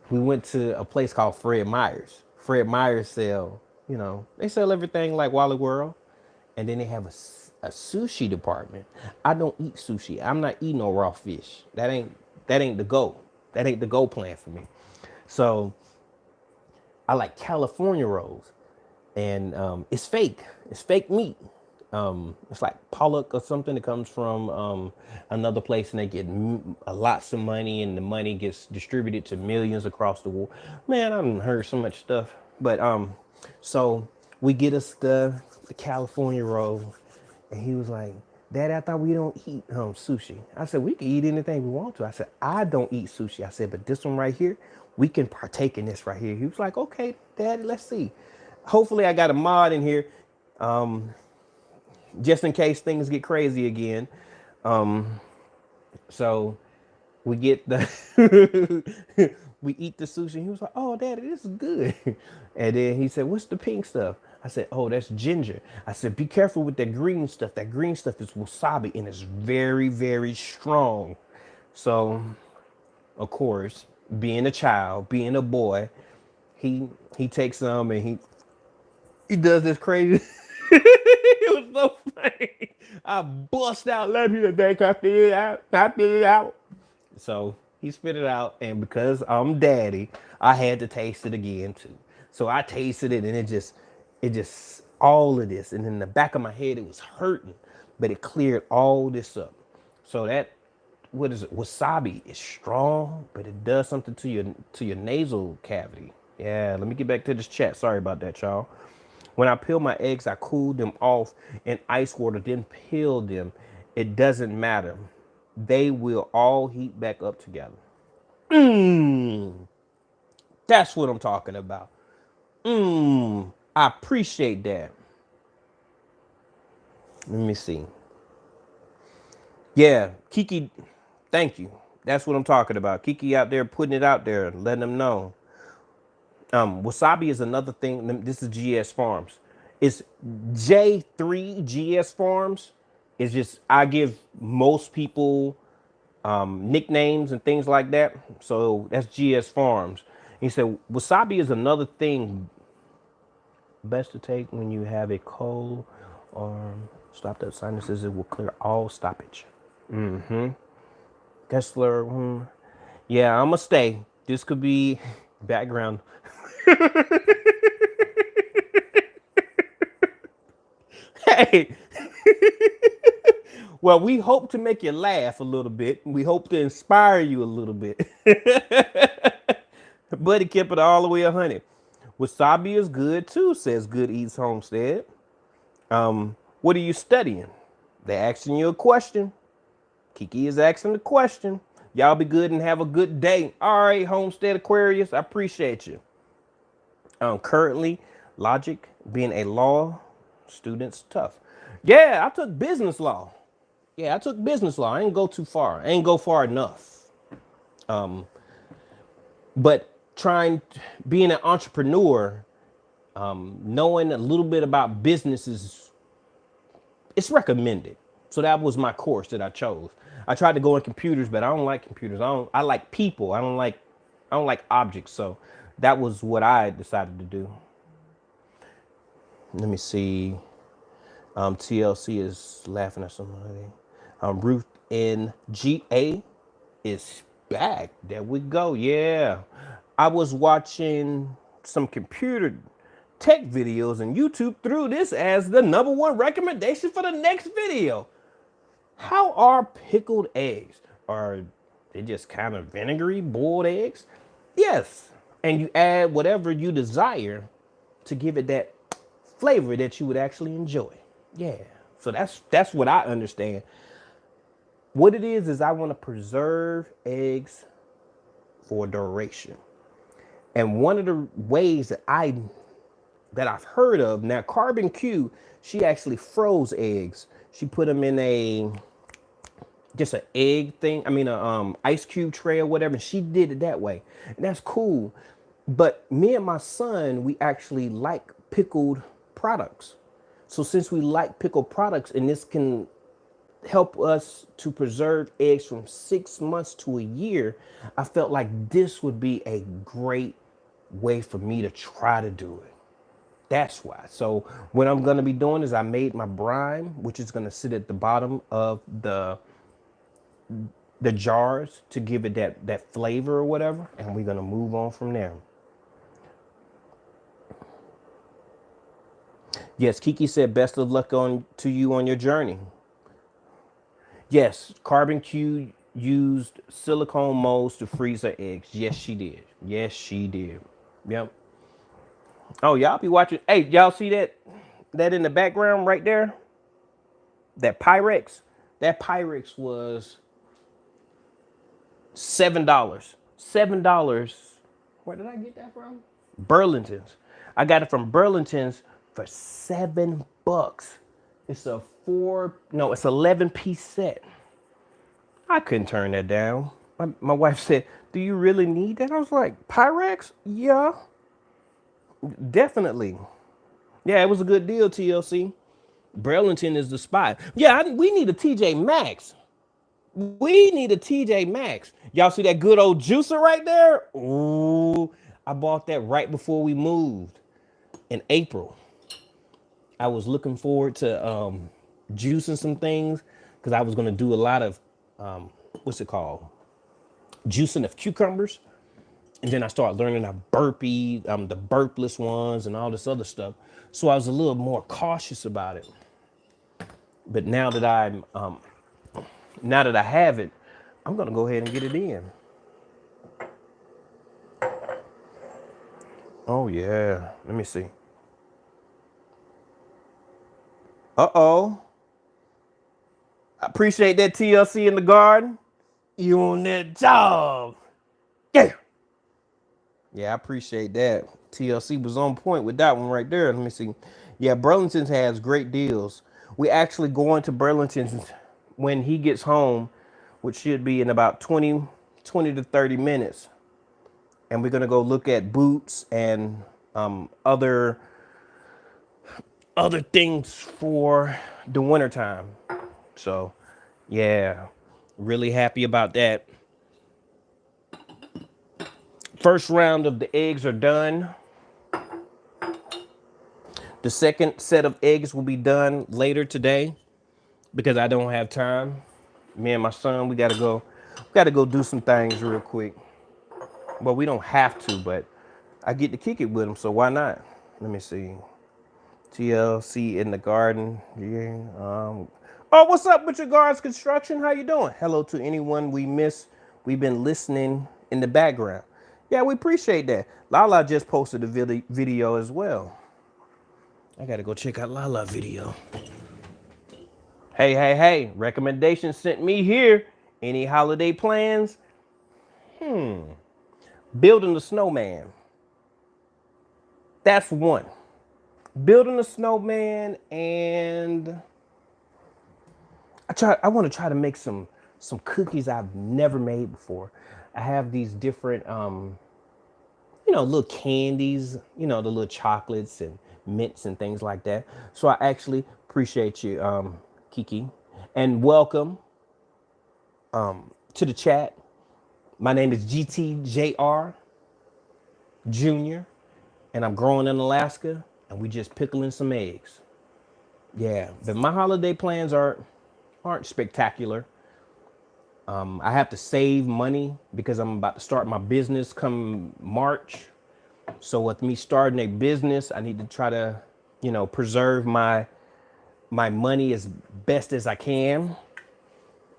we went to a place called Fred Meyer's. Fred Meyer's sell, they sell everything like Wally World, and then they have a sushi department. I don't eat sushi. I'm not eating no raw fish. That ain't the goal. That ain't the goal plan for me. So I like California rolls, and it's fake. It's fake meat. It's like pollock or something that comes from another place, and they get lots of money, and the money gets distributed to millions across the world. Man, I haven't heard so much stuff, but so we get us the California roll, and he was like, "Dad, I thought we don't eat sushi." I said, "We can eat anything we want to." I said, "I don't eat sushi." I said, "But this one right here, we can partake in this right here." He was like, "Okay, Daddy, let's see." Hopefully, I got a mod in here, just in case things get crazy again. So we get the we eat the sushi. He was like, "Oh, Daddy, this is good." And then he said, "What's the pink stuff?" I said, "Oh, that's ginger." I said, "Be careful with that green stuff. That green stuff is wasabi, and it's very, very strong." So, of course, being a child, being a boy, he he takes some, and he does this crazy. It was so funny. I bust out laughing today. I spit it out. I spit it out. So he spit it out, and because I'm daddy, I had to taste it again too. So I tasted it, and it just all of this, and in the back of my head, it was hurting, but it cleared all this up. So that, what is it? Wasabi is strong, but it does something to your nasal cavity. Yeah, let me get back to this chat. Sorry about that, y'all. When I peel my eggs, I cool them off in ice water, then peel them. It doesn't matter. They will all heat back up together. Mmm. That's what I'm talking about. Mmm. I appreciate that. Let me see. Yeah, Kiki, thank you. That's what I'm talking about. Kiki out there putting it out there, letting them know. Wasabi is another thing. This is GS Farms. It's J3 GS Farms. It's just I give most people nicknames and things like that. So that's GS Farms. He said wasabi is another thing best to take when you have a cold or stopped up sinuses. It will clear all stoppage. Kessler. Yeah, I'm gonna stay. This could be background. Hey, well, we hope to make you laugh a little bit. We hope to inspire you a little bit. Buddy kept it all the way 100. Wasabi is good too, says Good Eats Homestead. What are you studying? They asking you a question. Kiki is asking the question. Y'all be good and have a good day. All right, Homestead Aquarius, I appreciate you. Currently, logic being a law student's tough. Yeah, I took business law. Yeah, I took business law. I didn't go too far. I ain't go far enough. But being an entrepreneur, knowing a little bit about business it's recommended. So that was my course that I chose. I tried to go in computers, but I don't like computers. I like people. I don't like objects. So that was what I decided to do. Let me see. TLC is laughing at somebody. Ruth NGA is back. There we go. Yeah. I was watching some computer tech videos and YouTube threw this as the #1 recommendation for the next video. How are pickled eggs? Are they just kind of vinegary boiled eggs? Yes. And you add whatever you desire to give it that flavor that you would actually enjoy. Yeah. So that's what I understand. What it is I want to preserve eggs for duration. And one of the ways that I've heard of now, Carbon Q, she actually froze eggs. She put them in a just an egg thing. I mean, a ice cube tray or whatever. She did it that way, and that's cool. But me and my son, we actually like pickled products. So since we like pickled products, and this can help us to preserve eggs from 6 months to a year, I felt like this would be a great way for me to try to do it. That's why. So what I'm going to be doing is I made my brine, which is going to sit at the bottom of the jars to give it that flavor or whatever, and we're going to move on from there. Yes, Kiki said best of luck to you on your journey. Yes, Carbon Q used silicone molds to freeze her eggs. Yes, she did. Yes, she did. Yep. Oh, y'all be watching. Hey, y'all see that in the background right there? That Pyrex? That Pyrex was $7. $7. Where did I get that from? Burlington's. I got it from Burlington's for $7. It's a it's 11-piece set. I couldn't turn that down. My wife said, "Do you really need that?" I was like, "Pyrex? Yeah, definitely. Yeah, it was a good deal, TLC. Burlington is the spot. Yeah, we need a TJ Maxx. We need a TJ Maxx. Y'all see that good old juicer right there? Ooh, I bought that right before we moved in April. I was looking forward to juicing some things because I was going to do a lot of, what's it called? Juicing of cucumbers. And then I started learning how the burpless ones and all this other stuff. So I was a little more cautious about it. But now that I have it, I'm gonna go ahead and get it in. Oh yeah, let me see. Uh-oh. I appreciate that, TLC in the garden. You on that job. Yeah. Yeah, I appreciate that. TLC was on point with that one right there. Let me see. Yeah, Burlington's has great deals. We actually going to Burlington's when he gets home, which should be in about 20 to 30 minutes. And we're going to go look at boots and other things for the wintertime. So, yeah, really happy about that. First round of the eggs are done. The second set of eggs will be done later today because I don't have time. Me and my son, we gotta go do some things real quick. Well, we don't have to, but I get to kick it with him, so why not? Let me see. TLC in the garden. Yeah. Oh, what's up with your guards construction? How you doing? Hello to anyone we miss. We've been listening in the background. Yeah, we appreciate that. Lala just posted a video as well. I gotta go check out Lala video. Hey, recommendation sent me here. Any holiday plans? Building a snowman. That's one. Building a snowman, and I want to try to make some cookies I've never made before. I have these different little candies, the little chocolates and mints and things like that. So I actually appreciate you, Kiki, and welcome to the chat. My name is GTJR Jr. and I'm growing in Alaska, and we just pickling some eggs. Yeah, but my holiday plans aren't spectacular. I have to save money because I'm about to start my business come March. So with me starting a business, I need to try to, preserve my money as best as I can.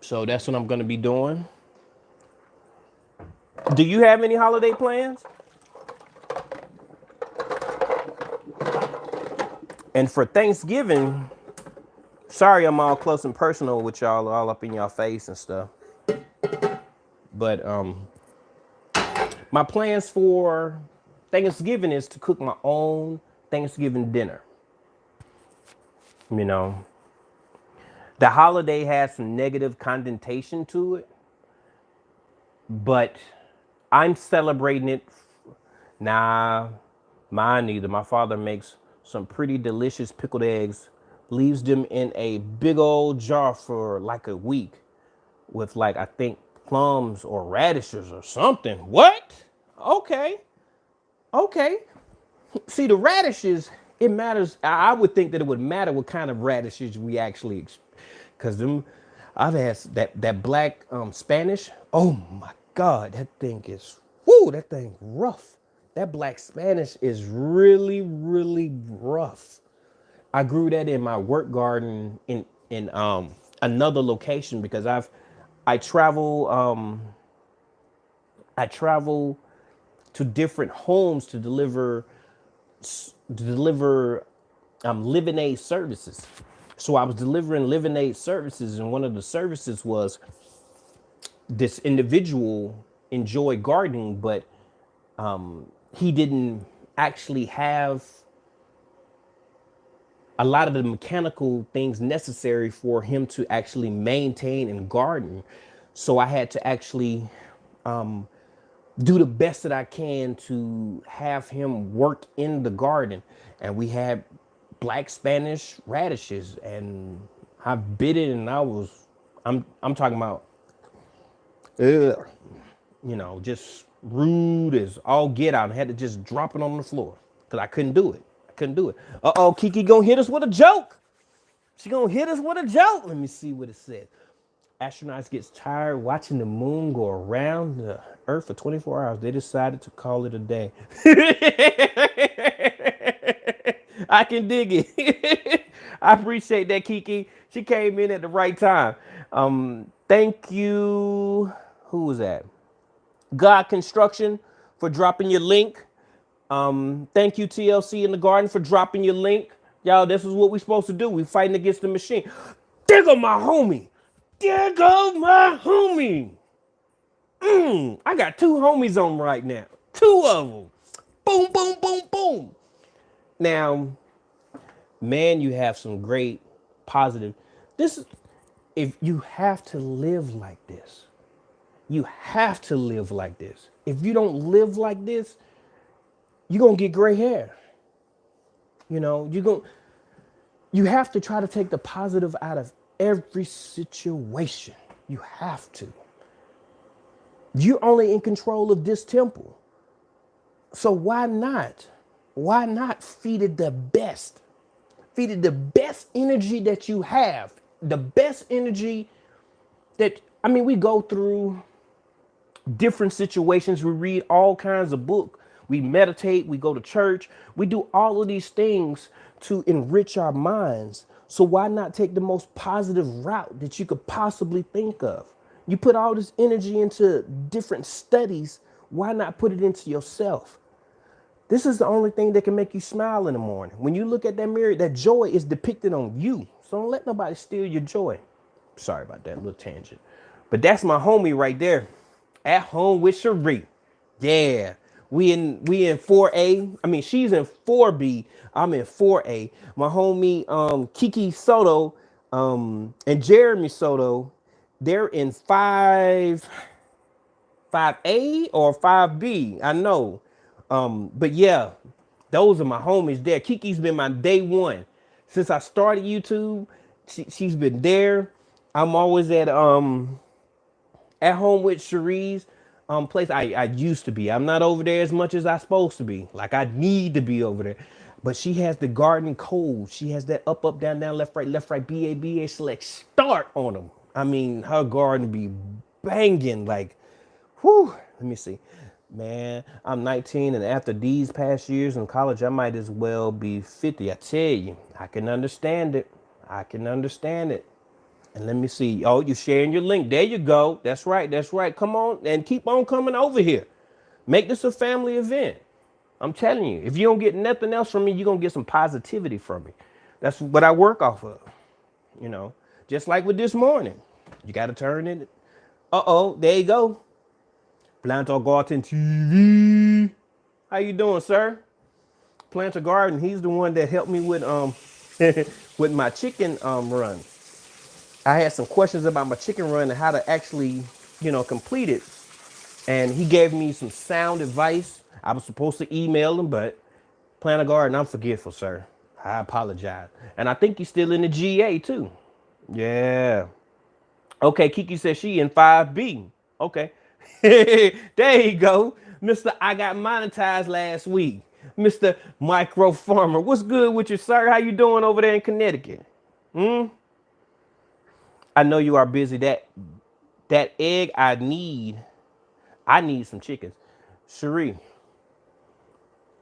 So that's what I'm going to be doing. Do you have any holiday plans? And for Thanksgiving, sorry I'm all close and personal with y'all, all up in y'all face and stuff. But my plans for Thanksgiving is to cook my own Thanksgiving dinner. You know, the holiday has some negative connotation to it, but I'm celebrating it. Nah, mine neither. My father makes some pretty delicious pickled eggs, leaves them in a big old jar for like a week with like, I think, plums or radishes or something. What? Okay. Okay. See, the radishes, it matters. I would think that it would matter what kind of radishes we actually, because them, I've had that black Spanish. Oh my God, that thing is, whoo, that thing rough. That black Spanish is really, really rough. I grew that in my work garden in another location because I travel I travel to different homes to deliver living aid services. So I was delivering living aid services, and one of the services was this individual enjoyed gardening, but he didn't actually have a lot of the mechanical things necessary for him to actually maintain and garden. So I had to actually do the best that I can to have him work in the garden. And we had black Spanish radishes, and I bit it, and I'm talking about, ugh, just rude as all get out. I had to just drop it on the floor because I couldn't do it. I couldn't do it. Uh-oh, Kiki gonna hit us with a joke. She gonna hit us with a joke. Let me see what it says. Astronauts gets tired watching the moon go around the Earth for 24 hours. They decided to call it a day. I can dig it. I appreciate that, Kiki. She came in at the right time. Thank you. Who was that? God Construction for dropping your link. Thank you, TLC in the Garden, for dropping your link. Y'all, this is what we're supposed to do. We fighting against the machine. There go my homie. There go my homie. I got two homies on right now. Two of them. Boom, boom, boom, boom. Now, man, you have some great positive. If you have to live like this, you have to live like this. If you don't live like this, you're going to get gray hair. You have to try to take the positive out of every situation. You have to. You're only in control of this temple. So why not? Why not feed it the best? Feed it the best energy that you have. The best energy we go through different situations. We read all kinds of books. We meditate, we go to church. We do all of these things to enrich our minds. So why not take the most positive route that you could possibly think of? You put all this energy into different studies. Why not put it into yourself? This is the only thing that can make you smile in the morning. When you look at that mirror, that joy is depicted on you. So don't let nobody steal your joy. Sorry about that little tangent. But that's my homie right there. At home with Cherie. Yeah. We in 4A. I mean, she's in 4B. I'm in 4A. My homie Kiki Soto and Jeremy Soto, they're in 5A or 5B. I know. But yeah, those are my homies there. Kiki's been my day one. Since I started YouTube, she's been there. I'm always at home with Cherie's place. I used to be. I'm not over there as much as I supposed to be. Like I need to be over there. But she has the garden code. She has that up, up, down, down, left, right, BA, select, start on them. I mean, her garden be banging like, whew. Let me see. Man, I'm 19, and after these past years in college, I might as well be 50. I tell you, I can understand it. I can understand it. And let me see. Oh, you're sharing your link. There you go. That's right. That's right. Come on and keep on coming over here. Make this a family event. I'm telling you, if you don't get nothing else from me, you're gonna get some positivity from me. That's what I work off of. You know, just like with this morning, you got to turn it. Uh-oh, there you go. Planter Garden TV. How you doing, sir? Planter Garden. He's the one that helped me with with my chicken run. I had some questions about my chicken run and how to actually, complete it. And he gave me some sound advice. I was supposed to email him, but Planter Garden, I'm forgetful, sir. I apologize. And I think he's still in the GA too. Yeah. Okay, Kiki says she in 5B. Okay. There you go. Mr. I got monetized last week. Mr. Micro Farmer. What's good with you, sir? How you doing over there in Connecticut? I know you are busy. That egg I need some chickens. Cherie,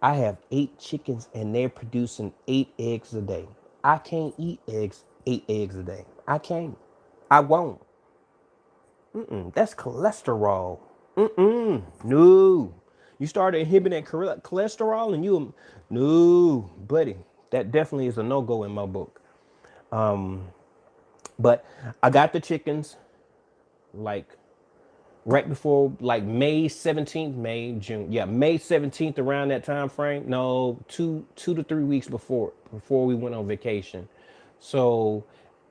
I have 8 chickens and they're producing 8 eggs a day. I can't eat 8 eggs a day. I can't. I won't. That's cholesterol. No. You start inhibiting cholesterol and no, buddy. That definitely is a no-go in my book. But I got the chickens like right before like May 17th, May, June. Yeah, May 17th around that time frame. No, 2 to 3 weeks before we went on vacation. So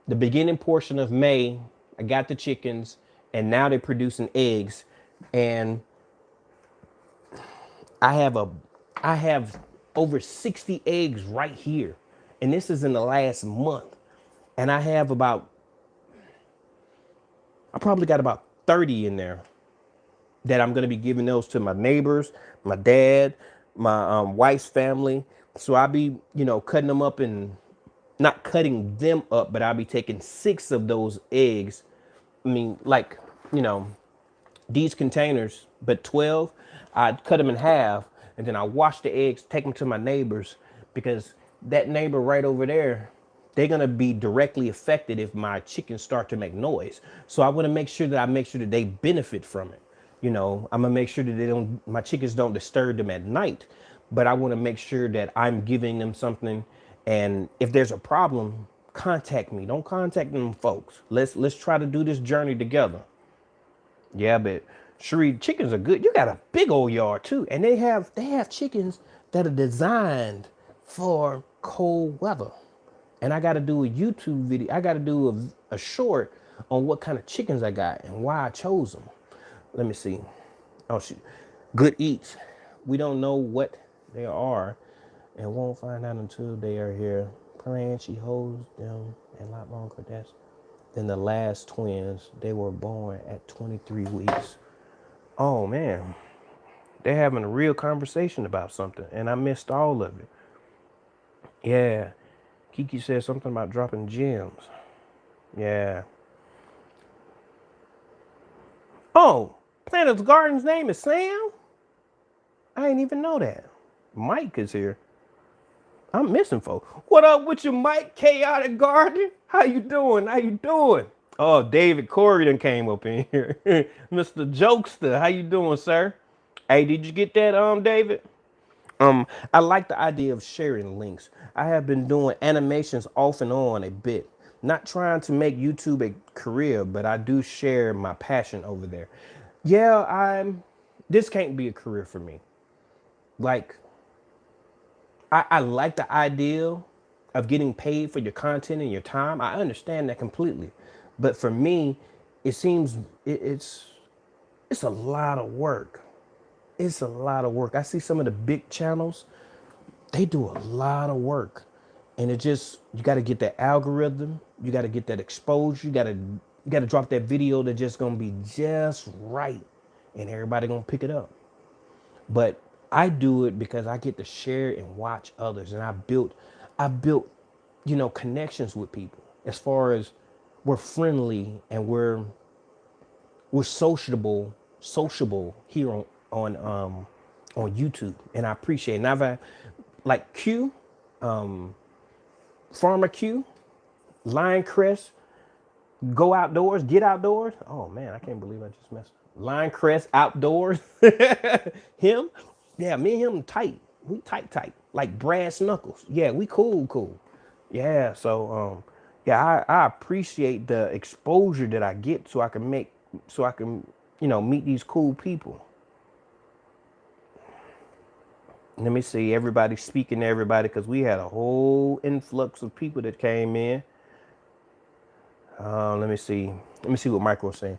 the beginning portion of May, I got the chickens and now they're producing eggs. And I have over 60 eggs right here. And this is in the last month. And I probably got about 30 in there that I'm going to be giving those to my neighbors, my dad, my wife's family. So I'll be, cutting them up and not cutting them up, but I'll be taking 6 of those eggs. I mean, like, these containers, but 12, I'd cut them in half and then I wash the eggs, take them to my neighbors because that neighbor right over there, they're going to be directly affected if my chickens start to make noise. So I want to make sure that they benefit from it. I'm going to make sure that my chickens don't disturb them at night, but I want to make sure that I'm giving them something. And if there's a problem, contact me. Don't contact them folks. Let's try to do this journey together. Yeah, but Cherie, chickens are good. You got a big old yard too, and they have chickens that are designed for cold weather. And I got to do a YouTube video. I got to do a short on what kind of chickens I got and why I chose them. Let me see. Oh shoot, Good Eats. We don't know what they are, and won't find out until they are here. Praying she holds them a lot longer. That's than the last twins. They were born at 23 weeks. Oh man, they're having a real conversation about something and I missed all of it. Yeah, Kiki said something about dropping gems. Yeah. Oh, Planet's Garden's name is Sam? I didn't even know that. Mike is here. I'm missing folks. What up with you, Mike? Chaotic Garden? How you doing? Oh, David Corey came up in here. Mr. Jokester, how you doing, sir? Hey, did you get that, David? I like the idea of sharing links. I have been doing animations off and on a bit. Not trying to make YouTube a career, but I do share my passion over there. Yeah, this can't be a career for me. Like, I like the idea of getting paid for your content and your time. I understand that completely. But for me, it seems it's a lot of work. It's a lot of work. I see some of the big channels, they do a lot of work. And you got to get that algorithm. You got to get that exposure. You got to drop that video that's just going to be just right. And everybody going to pick it up. But I do it because I get to share and watch others. And I built, connections with people as far as we're friendly and we're sociable here on YouTube. And I appreciate it. And I've had like Q, Farmer Q, Lion Crest, Go Outdoors, Get Outdoors. Oh man, I can't believe I just messed up. Lion Crest Outdoors. Him. Yeah, me and him tight. We tight, like brass knuckles. Yeah, we cool. Yeah, so yeah, I appreciate the exposure that I get so I can meet these cool people. Let me see, everybody speaking to everybody because we had a whole influx of people that came in. Let me see. Let me see what Michael's saying.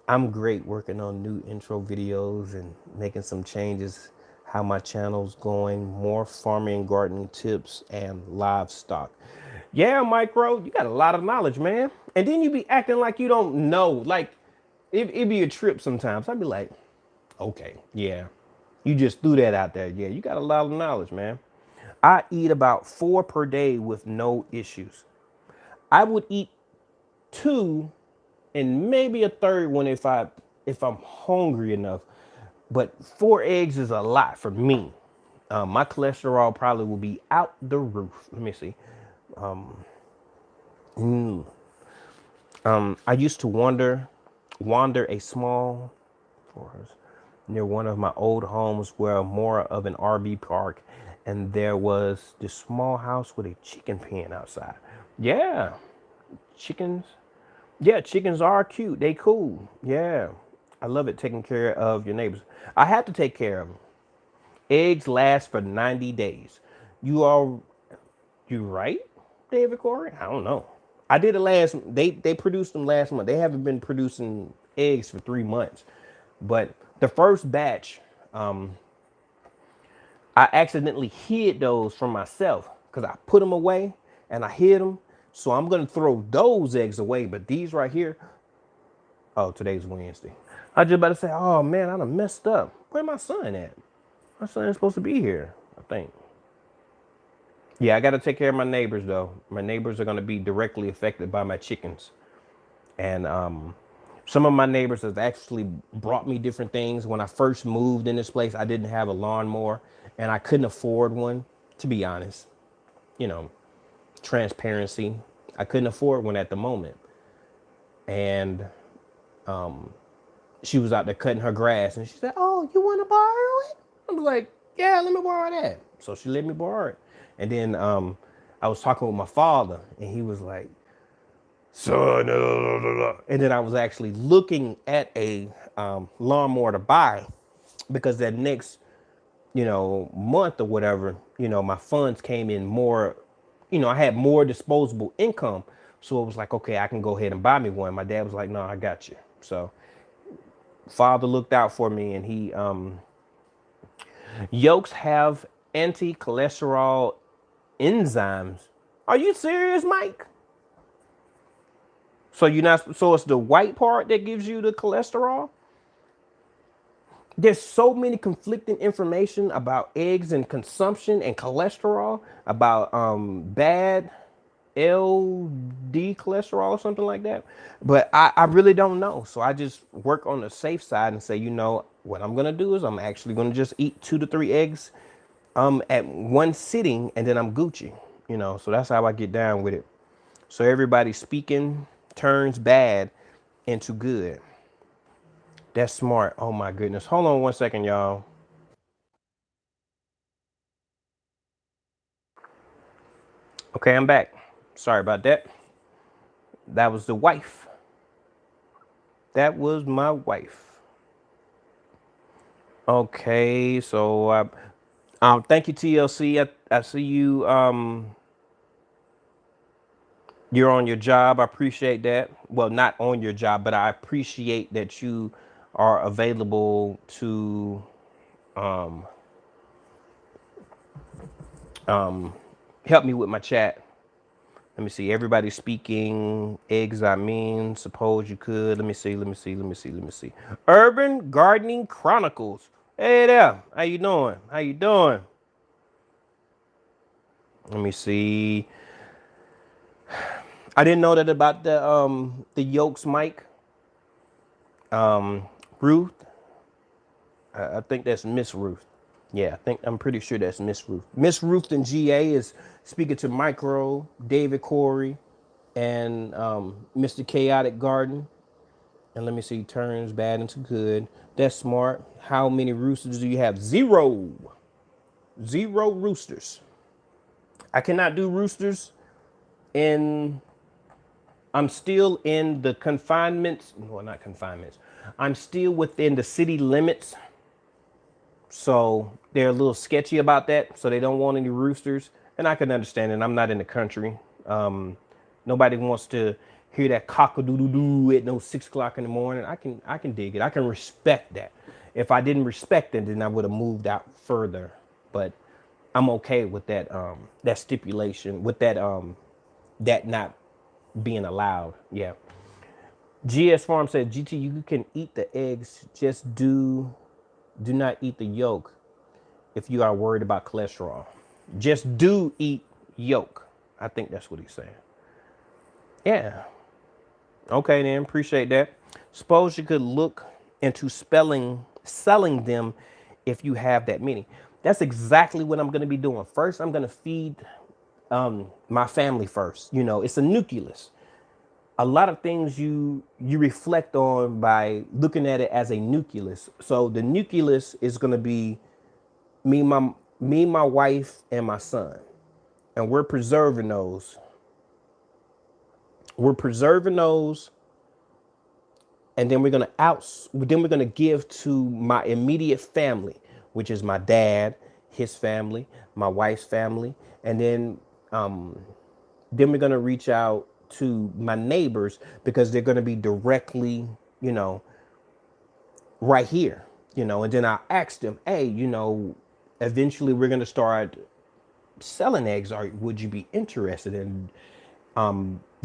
I'm great working on new intro videos and making some changes. How my channel's going, more farming and gardening tips and livestock. Yeah, Micro, you got a lot of knowledge, man. And then you be acting like you don't know. Like it be a trip sometimes. I'd be like, okay, yeah, you just threw that out there. Yeah, you got a lot of knowledge, man. I eat about 4 per day with no issues. I would eat 2 and maybe a third one if I'm hungry enough. But 4 eggs is a lot for me. My cholesterol probably will be out the roof. Let me see. I used to wander a small forest near one of my old homes where more of an RV park, and there was this small house with a chicken pen outside. Yeah, chickens. Yeah, chickens are cute. They cool. Yeah, I love it taking care of your neighbors. I have to take care of them. Eggs last for 90 days. You are you right, David Corey? I don't know. I did it last. They produced them last month. They haven't been producing eggs for 3 months, but the first batch, I accidentally hid those from myself because I put them away and I hid them. So I'm gonna throw those eggs away. But these right here, oh, today's Wednesday. I just about to say, oh man, I done messed up. Where my son at? My son is supposed to be here, I think. Yeah, I got to take care of my neighbors though. My neighbors are going to be directly affected by my chickens. And some of my neighbors have actually brought me different things. When I first moved in this place, I didn't have a lawnmower and I couldn't afford one, to be honest. You know, transparency. I couldn't afford one at the moment. And she was out there cutting her grass and she said, "Oh, you want to borrow it?" I was like, "Yeah, let me borrow that." So she let me borrow it. And then I was talking with my father and he was like, "Son," and then I was actually looking at a lawnmower to buy because that next, month or whatever, my funds came in more, I had more disposable income. So it was like, okay, I can go ahead and buy me one. My dad was like, "No, I got you." So father looked out for me and he yolks have anti-cholesterol enzymes. Are you serious, Mike? So you're not so it's the white part that gives you the cholesterol? There's so many conflicting information about eggs and consumption and cholesterol, about bad LD cholesterol or something like that. But I really don't know. So I just work on the safe side and say, what I'm gonna do is I'm actually gonna just eat 2 to 3 eggs at one sitting and then I'm Gucci. So that's how I get down with it. So everybody speaking turns bad into good. That's smart. Oh my goodness. Hold on one second, y'all. Okay, I'm back. Sorry about that. That was the wife. That was my wife. Okay, so thank you, TLC. I see you. You're on your job. I appreciate that. Well, not on your job, but I appreciate that you are available to help me with my chat. Let me see. Everybody speaking eggs. I mean, suppose you could. Let me see. Urban Gardening Chronicles. Hey there. How you doing? How you doing? Let me see. I didn't know that about the yolks, Mike. Ruth. I think that's Miss Ruth. Yeah, I'm pretty sure that's Miss Ruth. Miss Ruth and GA is speaking to Micro, David Corey, and Mr. Chaotic Garden. And let me see, turns bad into good. That's smart. How many roosters do you have? 0. Zero roosters. I cannot do roosters, and I'm still in the confinements. Well, not confinements. I'm still within the city limits. So they're a little sketchy about that. So they don't want any roosters. And I can understand it. I'm not in the country. Nobody wants to hear that cock-a-doodle-doo at no 6 o'clock in the morning. I can dig it. I can respect that. If I didn't respect it, then I would have moved out further. But I'm okay with that that stipulation, with that not being allowed. Yeah. GS Farm said, GT, you can eat the eggs, just do not eat the yolk if you are worried about cholesterol. Just do eat yolk. I think that's what he's saying. Yeah. Okay, then. Appreciate that. Suppose you could look into selling them if you have that many. That's exactly what I'm going to be doing. First, I'm going to feed my family first. You know, it's a nucleus. A lot of things you reflect on by looking at it as a nucleus. So the nucleus is going to be my wife, and my son, and we're preserving those. We're preserving those, and then we're gonna give to my immediate family, which is my dad, his family, my wife's family, and then we're gonna reach out to my neighbors because they're gonna be directly, right here, and then I ask them, hey, eventually we're gonna start selling eggs. Or would you be interested in?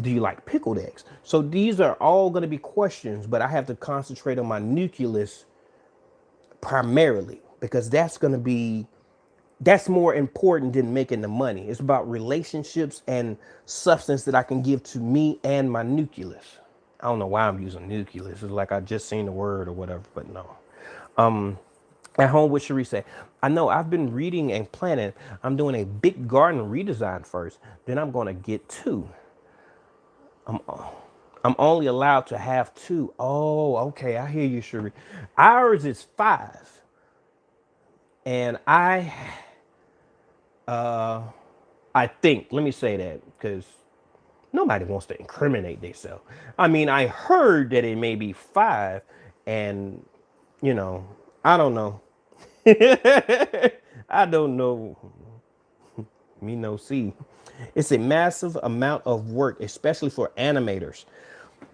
Do you like pickled eggs? So these are all going to be questions, but I have to concentrate on my nucleus primarily because that's more important than making the money. It's about relationships and substance that I can give to me and my nucleus. I don't know why I'm using nucleus. It's like I just seen the word or whatever, but no. At home with Cherie say, I know I've been reading and planning. I'm doing a big garden redesign first. Then I'm going to get two. I'm only allowed to have two. Oh, okay. I hear you, Cherie. Ours is 5. And I think, let me say that because nobody wants to incriminate themselves. I mean, I heard that it may be 5, and, I don't know. I don't know. Me no see. It's a massive amount of work, especially for animators.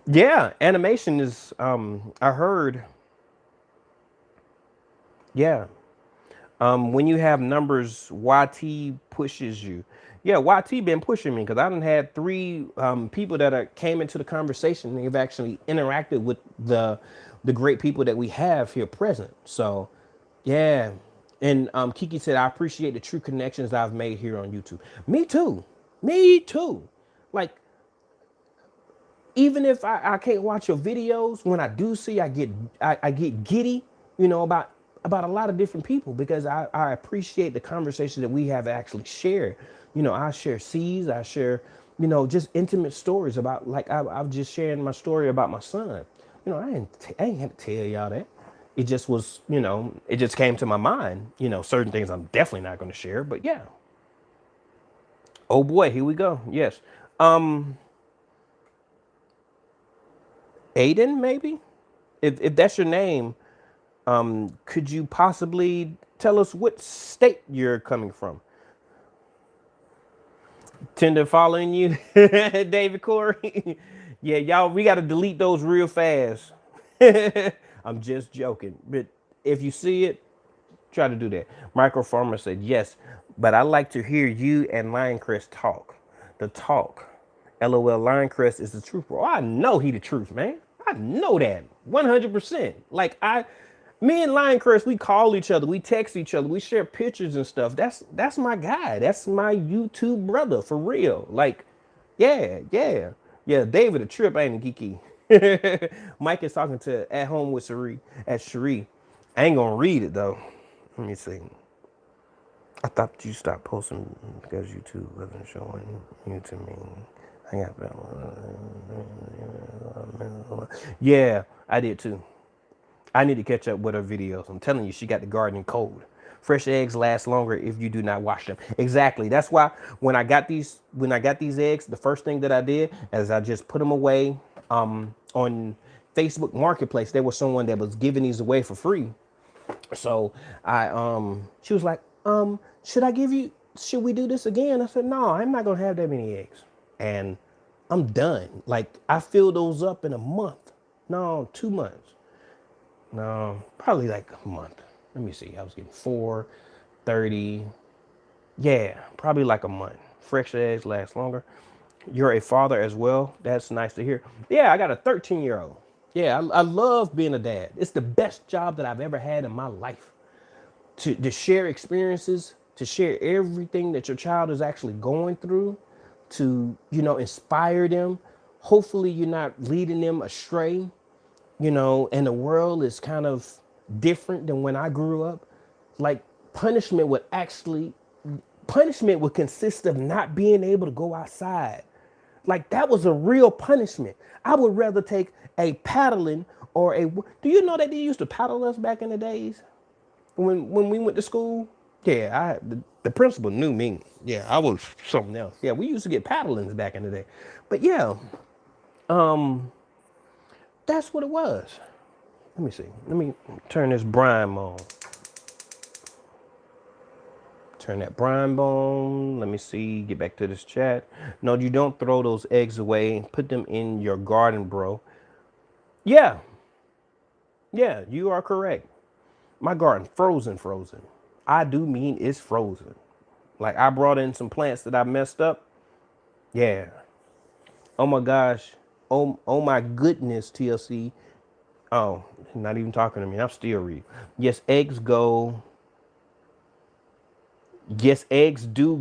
Yeah, animation is, I heard, yeah. When you have numbers, YT pushes you. Yeah, YT been pushing me because I done had 3 people that came into the conversation. They've actually interacted with the great people that we have here present. So, yeah. And Kiki said, I appreciate the true connections I've made here on YouTube. Me too. Me too. Like, even if I can't watch your videos, when I do see, I get giddy, about a lot of different people because I appreciate the conversation that we have actually shared. I share C's, I share, just intimate stories about, like I'm just sharing my story about my son. I ain't had to tell y'all that. It just was, it just came to my mind. Certain things I'm definitely not going to share, but yeah. Oh boy, here we go. Yes. Aiden, maybe? If that's your name, could you possibly tell us what state you're coming from? Tinder following you, David Corey? Yeah, y'all, we got to delete those real fast. I'm just joking. But if you see it, try to do that. Micro Farmer said, yes, but I like to hear you and Lioncrest talk. The talk. LOL, Lioncrest is the truth, bro. I know he the truth, man. I know that 100%. Like me and Lioncrest, we call each other, we text each other, we share pictures and stuff. That's my guy. That's my YouTube brother for real. Like, yeah. David a trip ain't a Kiki. Mike is talking to At Home with Cherie. I ain't gonna read it though. Let me see. I thought you stopped posting because YouTube wasn't showing you to me. I got yeah, I did too. I need to catch up with her videos. I'm telling you, she got the gardening code. Fresh eggs last longer if you do not wash them. Exactly. That's why when I got these eggs, the first thing that I did is I just put them away on Facebook Marketplace. There was someone that was giving these away for free. So she was like, should we do this again? I said, no, I'm not gonna have that many eggs. And I'm done. Like I filled those up in a month. No, 2 months. No, probably like a month. Let me see. I was getting 430. Yeah, probably like a month. Fresh eggs last longer. You're a father as well. That's nice to hear. Yeah, I got a 13-year-old. Yeah, I love being a dad. It's the best job that I've ever had in my life. To share experiences, to share everything that your child is actually going through, to, inspire them. Hopefully you're not leading them astray, and the world is kind of different than when I grew up. Like punishment would consist of not being able to go outside. Like that was a real punishment. I would rather take a paddling or a. Do you know that they used to paddle us back in the days when we went to school? Yeah, the principal knew me. Yeah, I was something else. Yeah, we used to get paddlings back in the day. But yeah, that's what it was. Let me see. Let me turn this brine on. Turn that brine on. Let me see. Get back to this chat. No, you don't throw those eggs away. Put them in your garden, bro. Yeah. Yeah, you are correct. My garden, frozen. I do mean it's frozen. Like I brought in some plants that I messed up. Yeah. Oh my gosh. Oh my goodness, TLC. Oh, not even talking to me. I'm still reading. Yes, eggs do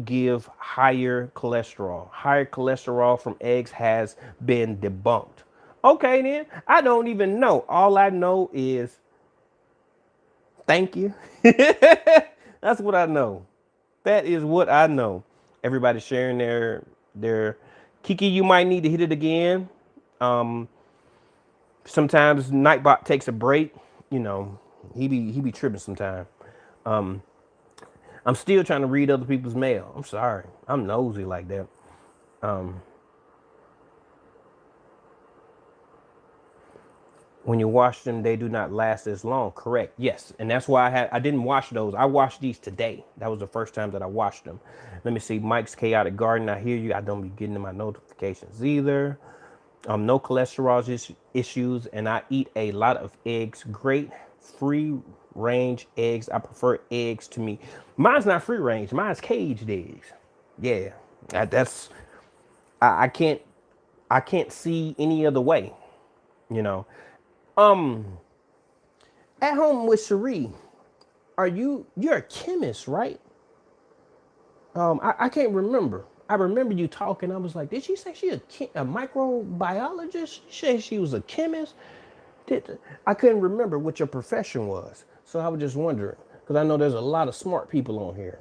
give higher cholesterol. Higher cholesterol from eggs has been debunked. Okay, then. I don't even know. All I know is thank you. That's what I know. That is what I know. Everybody sharing their Kiki, you might need to hit it again. Sometimes Nightbot takes a break. He be tripping sometimes. I'm still trying to read other people's mail. I'm sorry. I'm nosy like that. When you wash them, they do not last as long. Correct. Yes. And that's why I didn't wash those. I washed these today. That was the first time that I washed them. Let me see. Mike's Chaotic Garden. I hear you. I don't be getting my notifications either. No cholesterol issues, and I eat a lot of eggs. Great free range eggs. I prefer eggs to me. Mine's not free range. Mine's caged eggs. Yeah, I can't see any other way. You know. At home with Cherie, you're a chemist, right? I can't remember. I remember you talking. I was like, did she say she a microbiologist? She said she was a chemist. I couldn't remember what your profession was. So I was just wondering, because I know there's a lot of smart people on here.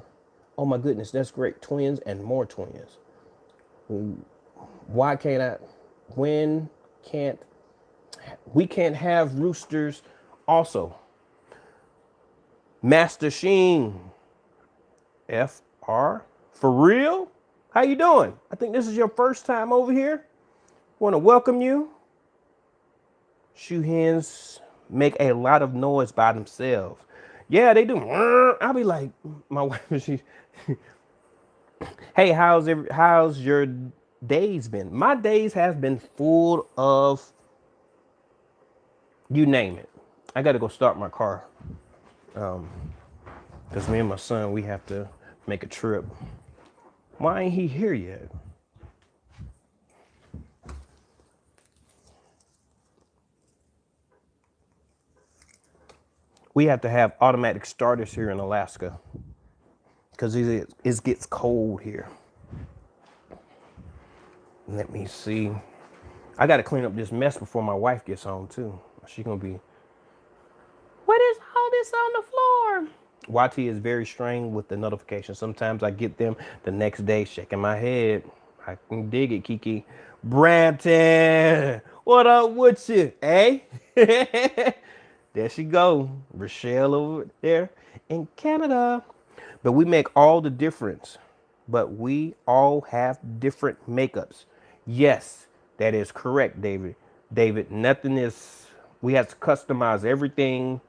Oh my goodness, that's great. Twins and more twins. Why can't I? When can't we can't have roosters also? Master Sheen. FR? For real? How you doing? I think this is your first time over here. Want to welcome you. Shoe hens make a lot of noise by themselves. Yeah, they do. I'll be like, my wife, hey, how's your days been? My days have been full of, you name it. I got to go start my car. Because me and my son, we have to make a trip. Why ain't he here yet? We have to have automatic starters here in Alaska because it gets cold here. Let me see. I got to clean up this mess before my wife gets home too. She's going to be, what is all this on the floor? YT is very strange with the notifications. Sometimes I get them the next day, shaking my head. I can dig it, Kiki. Brampton, what up with you, eh? There she go. Rochelle over there in Canada. But we make all the difference. But we all have different makeups. Yes, that is correct, David. David, nothing is, we have to customize everything.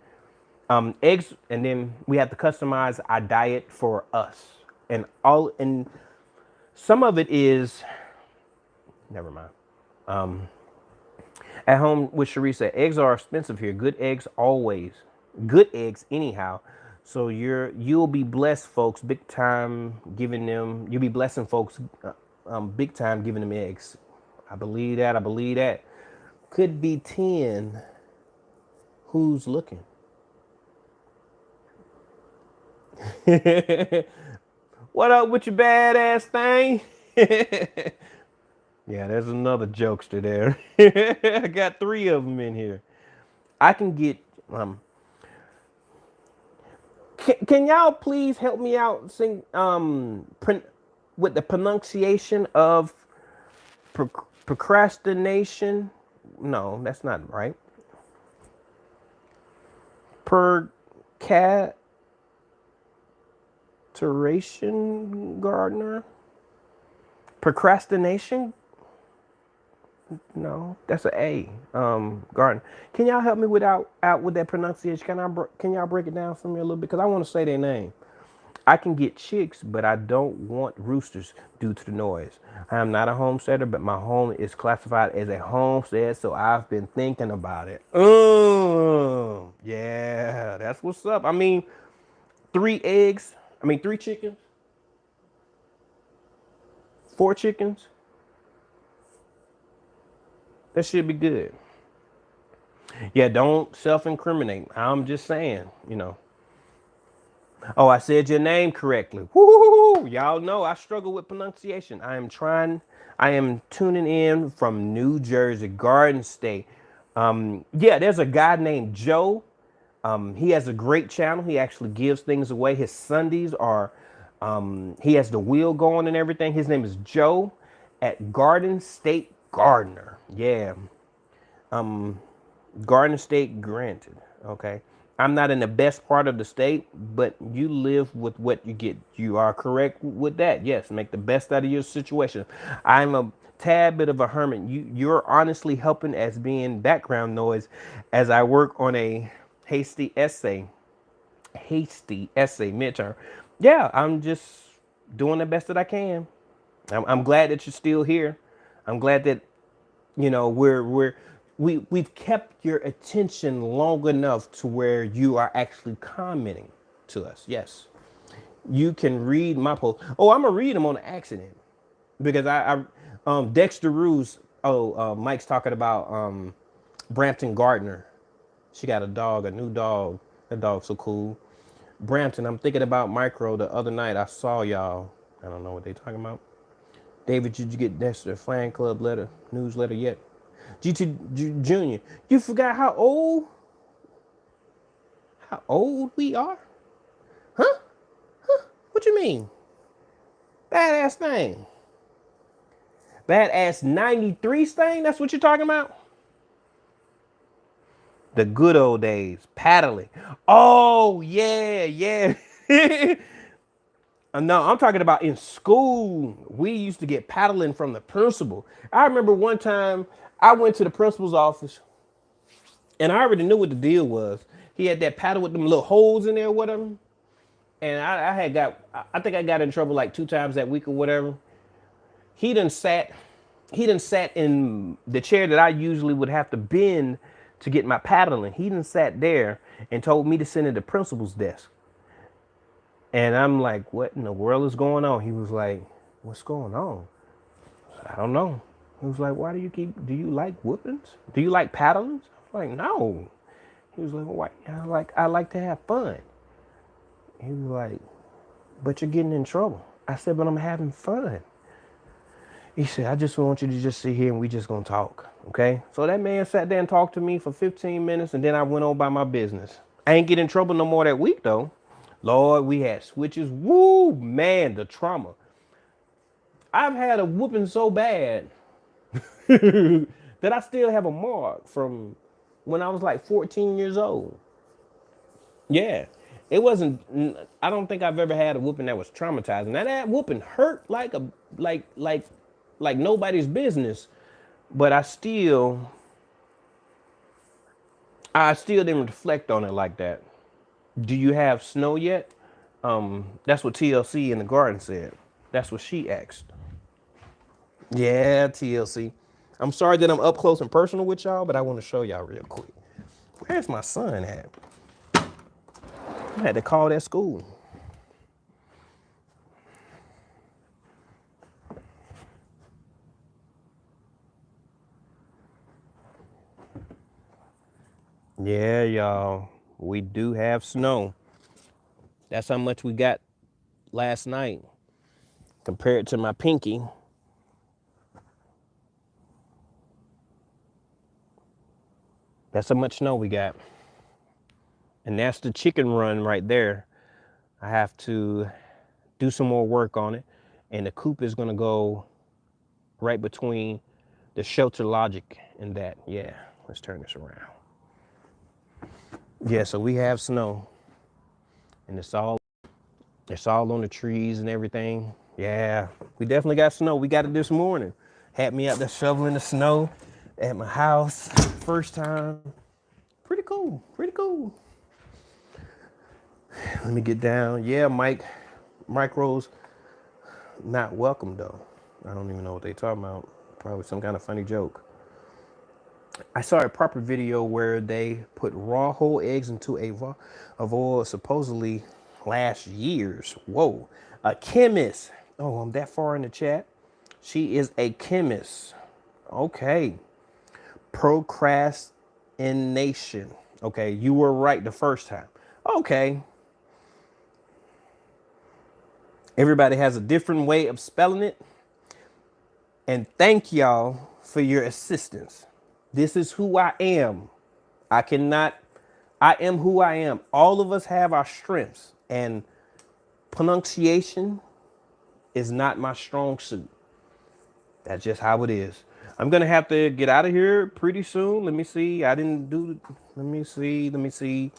Eggs, and then we have to customize our diet for us. And some of it is, never mind. At home with Sharisa, eggs are expensive here. Good eggs always. Good eggs anyhow. So you'll be blessed, folks. Big time giving them. You'll be blessing folks, big time giving them eggs. I believe that. I believe that. Could be 10. Who's looking? What up with your badass thing? Yeah, there's another jokester there. I got 3 of them in here. I can get can y'all please help me out sing with the pronunciation of procrastination? No, that's not right. Percaturation gardener? Procrastination? No, that's an A. Garden. Can y'all help me out with that pronunciation? Can y'all break it down for me a little bit? Because I want to say their name. I can get chicks, but I don't want roosters due to the noise. I am not a homesteader, but my home is classified as a homestead, so I've been thinking about it. Yeah, that's what's up. I mean, 3 eggs. I mean, 3 chickens, 4 chickens. That should be good. Yeah, don't self-incriminate. I'm just saying. Oh, I said your name correctly. Woo! Y'all know I struggle with pronunciation. I am tuning in from New Jersey, Garden State. Yeah, there's a guy named Joe. He has a great channel. He actually gives things away. His Sundays are, he has the wheel going and everything. His name is Joe at Garden State Gardener. Yeah. Garden State granted. Okay. I'm not in the best part of the state, but you live with what you get. You are correct with that. Yes, make the best out of your situation. I'm a tad bit of a hermit. You're honestly helping as being background noise as I work on a hasty essay midterm. Yeah, I'm just doing the best that I can. I'm glad that you're still here. I'm glad that we've kept your attention long enough to where you are actually commenting to us. Yes, you can read my post. Oh, I'm gonna read them on accident because Dexter Ruse. Oh, Mike's talking about Brampton Gardner. She got a dog, a new dog. That dog's so cool. Brampton. I'm thinking about Micro the other night. I saw y'all. I don't know what they talking about. David, did you get Dexter fan club newsletter yet? GT Junior, you forgot how old we are? Huh? What you mean? Badass thing. Badass 93 thing? That's what you're talking about? The good old days. Paddling. Oh, yeah, yeah. No, I'm talking about in school. We used to get paddling from the principal. I remember one time I went to the principal's office and I already knew what the deal was. He had that paddle with them little holes in there, whatever. And I think I got in trouble like 2 times that week or whatever. He done sat, he done sat in the chair that I usually would have to bend to get my paddling. He done sat there and told me to sit at the principal's desk. And I'm like, what in the world is going on? He was like, what's going on? I don't know. He was like, do you like whoopings? Do you like paddlings? I'm like, no. He was like, why? I like to have fun. He was like, but you're getting in trouble. I said, but I'm having fun. He said, I just want you to just sit here and we just gonna talk, okay? So that man sat there and talked to me for 15 minutes and then I went on by my business. I ain't get in trouble no more that week though. Lord, we had switches. Woo, man, the trauma. I've had a whooping so bad that I still have a mark from when I was like 14 years old. Yeah. It wasn't, I don't think I've ever had a whooping that was traumatizing. Now that whooping hurt like, like, like nobody's business, but I still didn't reflect on it like that. Do you have snow yet? That's what TLC in the garden said. That's what she asked. Yeah, TLC. I'm sorry that I'm up close and personal with y'all, but I want to show y'all real quick. Where's my son at? I had to call that school. Yeah, y'all. We do have snow. That's how much we got last night compared to my pinky. That's how much snow we got. And that's the chicken run right there. I have to do some more work on it. And the coop is going to go right between the shelter logic and that. Yeah, let's turn this around. Yeah, so we have snow. And it's all on the trees and everything. Yeah, we definitely got snow. We got it this morning. Had me out there shoveling the snow at my house. First time. Pretty cool. Pretty cool. Let me get down. Yeah, micros not welcome though. I don't even know what they talking about. Probably some kind of funny joke. I saw a proper video where they put raw whole eggs into a vat of oil supposedly last year's. Whoa, a chemist. Oh, I'm that far in the chat. She is a chemist. Okay. Procrastination. Okay, you were right the first time. Okay. Everybody has a different way of spelling it. And thank y'all for your assistance. This is who I am. I am who I am. All of us have our strengths, and pronunciation is not my strong suit. That's just how it is. I'm gonna have to get out of here pretty soon. Let me see. Let me see.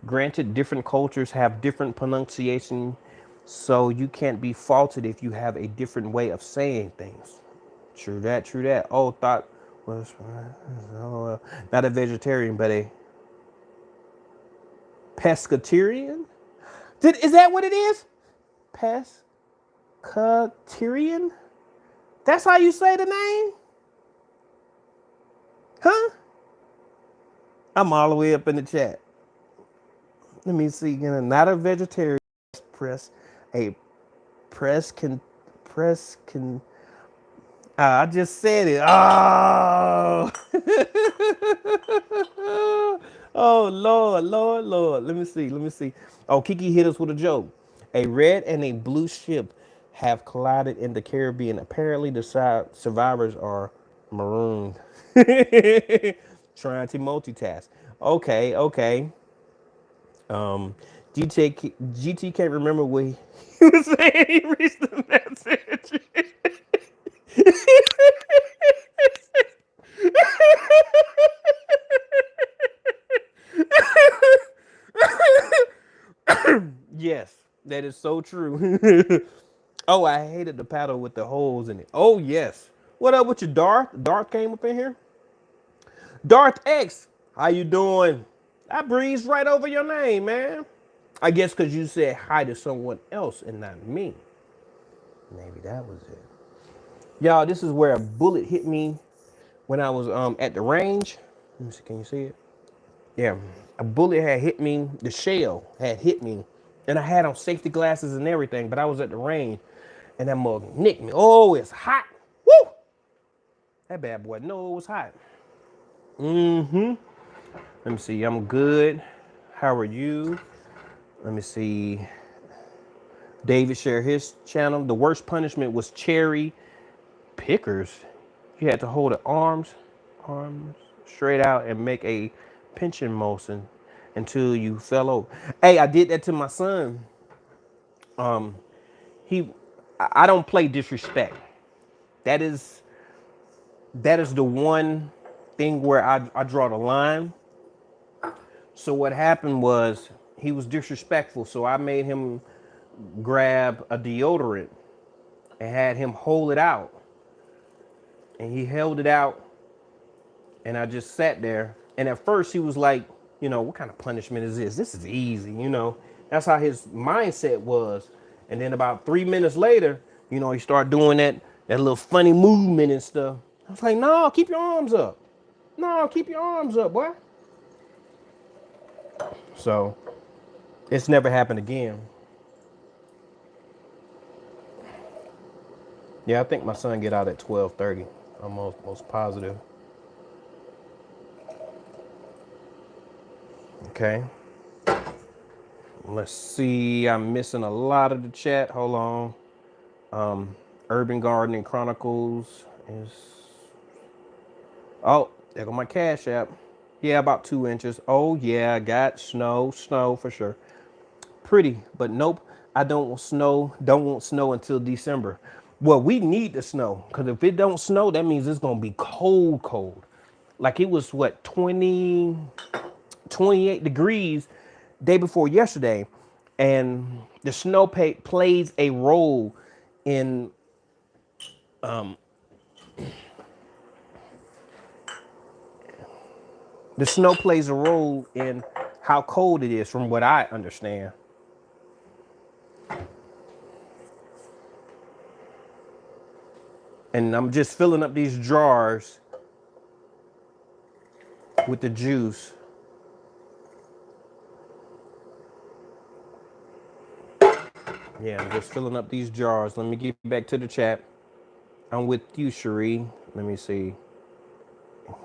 Granted, different cultures have different pronunciation, so you can't be faulted if you have a different way of saying things. True that, true that. Oh, thought was not a vegetarian, but a pescatarian? Is that what it is? Pescatarian? That's how you say the name? Huh? I'm all the way up in the chat. Let me see. Not a vegetarian. Press a press can. I just said it. Oh. Oh Lord, Lord, Lord. Let me see. Oh, Kiki hit us with a joke. A red and a blue ship have collided in the Caribbean. Apparently, the survivors are marooned. Trying to multitask. Okay. GT can't remember what he was saying. He reached the message. Yes, that is so true. Oh, I hated the paddle with the holes in it. Oh, yes. What up with you, Darth? Darth came up in here. Darth X, how you doing? I breezed right over your name, man. I guess because you said hi to someone else and not me. Maybe that was it. Y'all, this is where a bullet hit me when I was at the range. Let me see, can you see it? Yeah, a bullet had hit me. The shell had hit me, and I had on safety glasses and everything. But I was at the range, and that mug nicked me. Oh, it's hot. Woo! That bad boy. No, it was hot. Mm-hmm. Let me see. I'm good. How are you? Let me see. David shared his channel. The worst punishment was cherry pickers. You had to hold the arms straight out and make a pinching motion until you fell over. Hey, I did that to my son. I don't play disrespect. That is the one thing where I draw the line. So what happened was he was disrespectful. So I made him grab a deodorant and had him hold it out. And he held it out, and I just sat there. And at first he was like, what kind of punishment is this? This is easy. That's how his mindset was. And then about 3 minutes later, he started doing that little funny movement and stuff. I was like, no, keep your arms up. No, keep your arms up, boy. So it's never happened again. Yeah, I think my son get out at 12:30. I'm most positive. Okay. Let's see. I'm missing a lot of the chat. Hold on. Urban Gardening Chronicles is. Oh, there go my Cash App. Yeah, about 2 inches. Oh yeah, I got snow for sure. Pretty, but nope. I don't want snow. Don't want snow until December. Well, we need the snow because if it don't snow, that means it's gonna be cold. Like it was what 28 degrees day before yesterday, and the snow plays a role in the snow plays a role in how cold it is, from what I understand. And I'm just filling up these jars with the juice. Yeah, I'm just filling up these jars. Let me get back to the chat. I'm with you, Cherie. Let me see.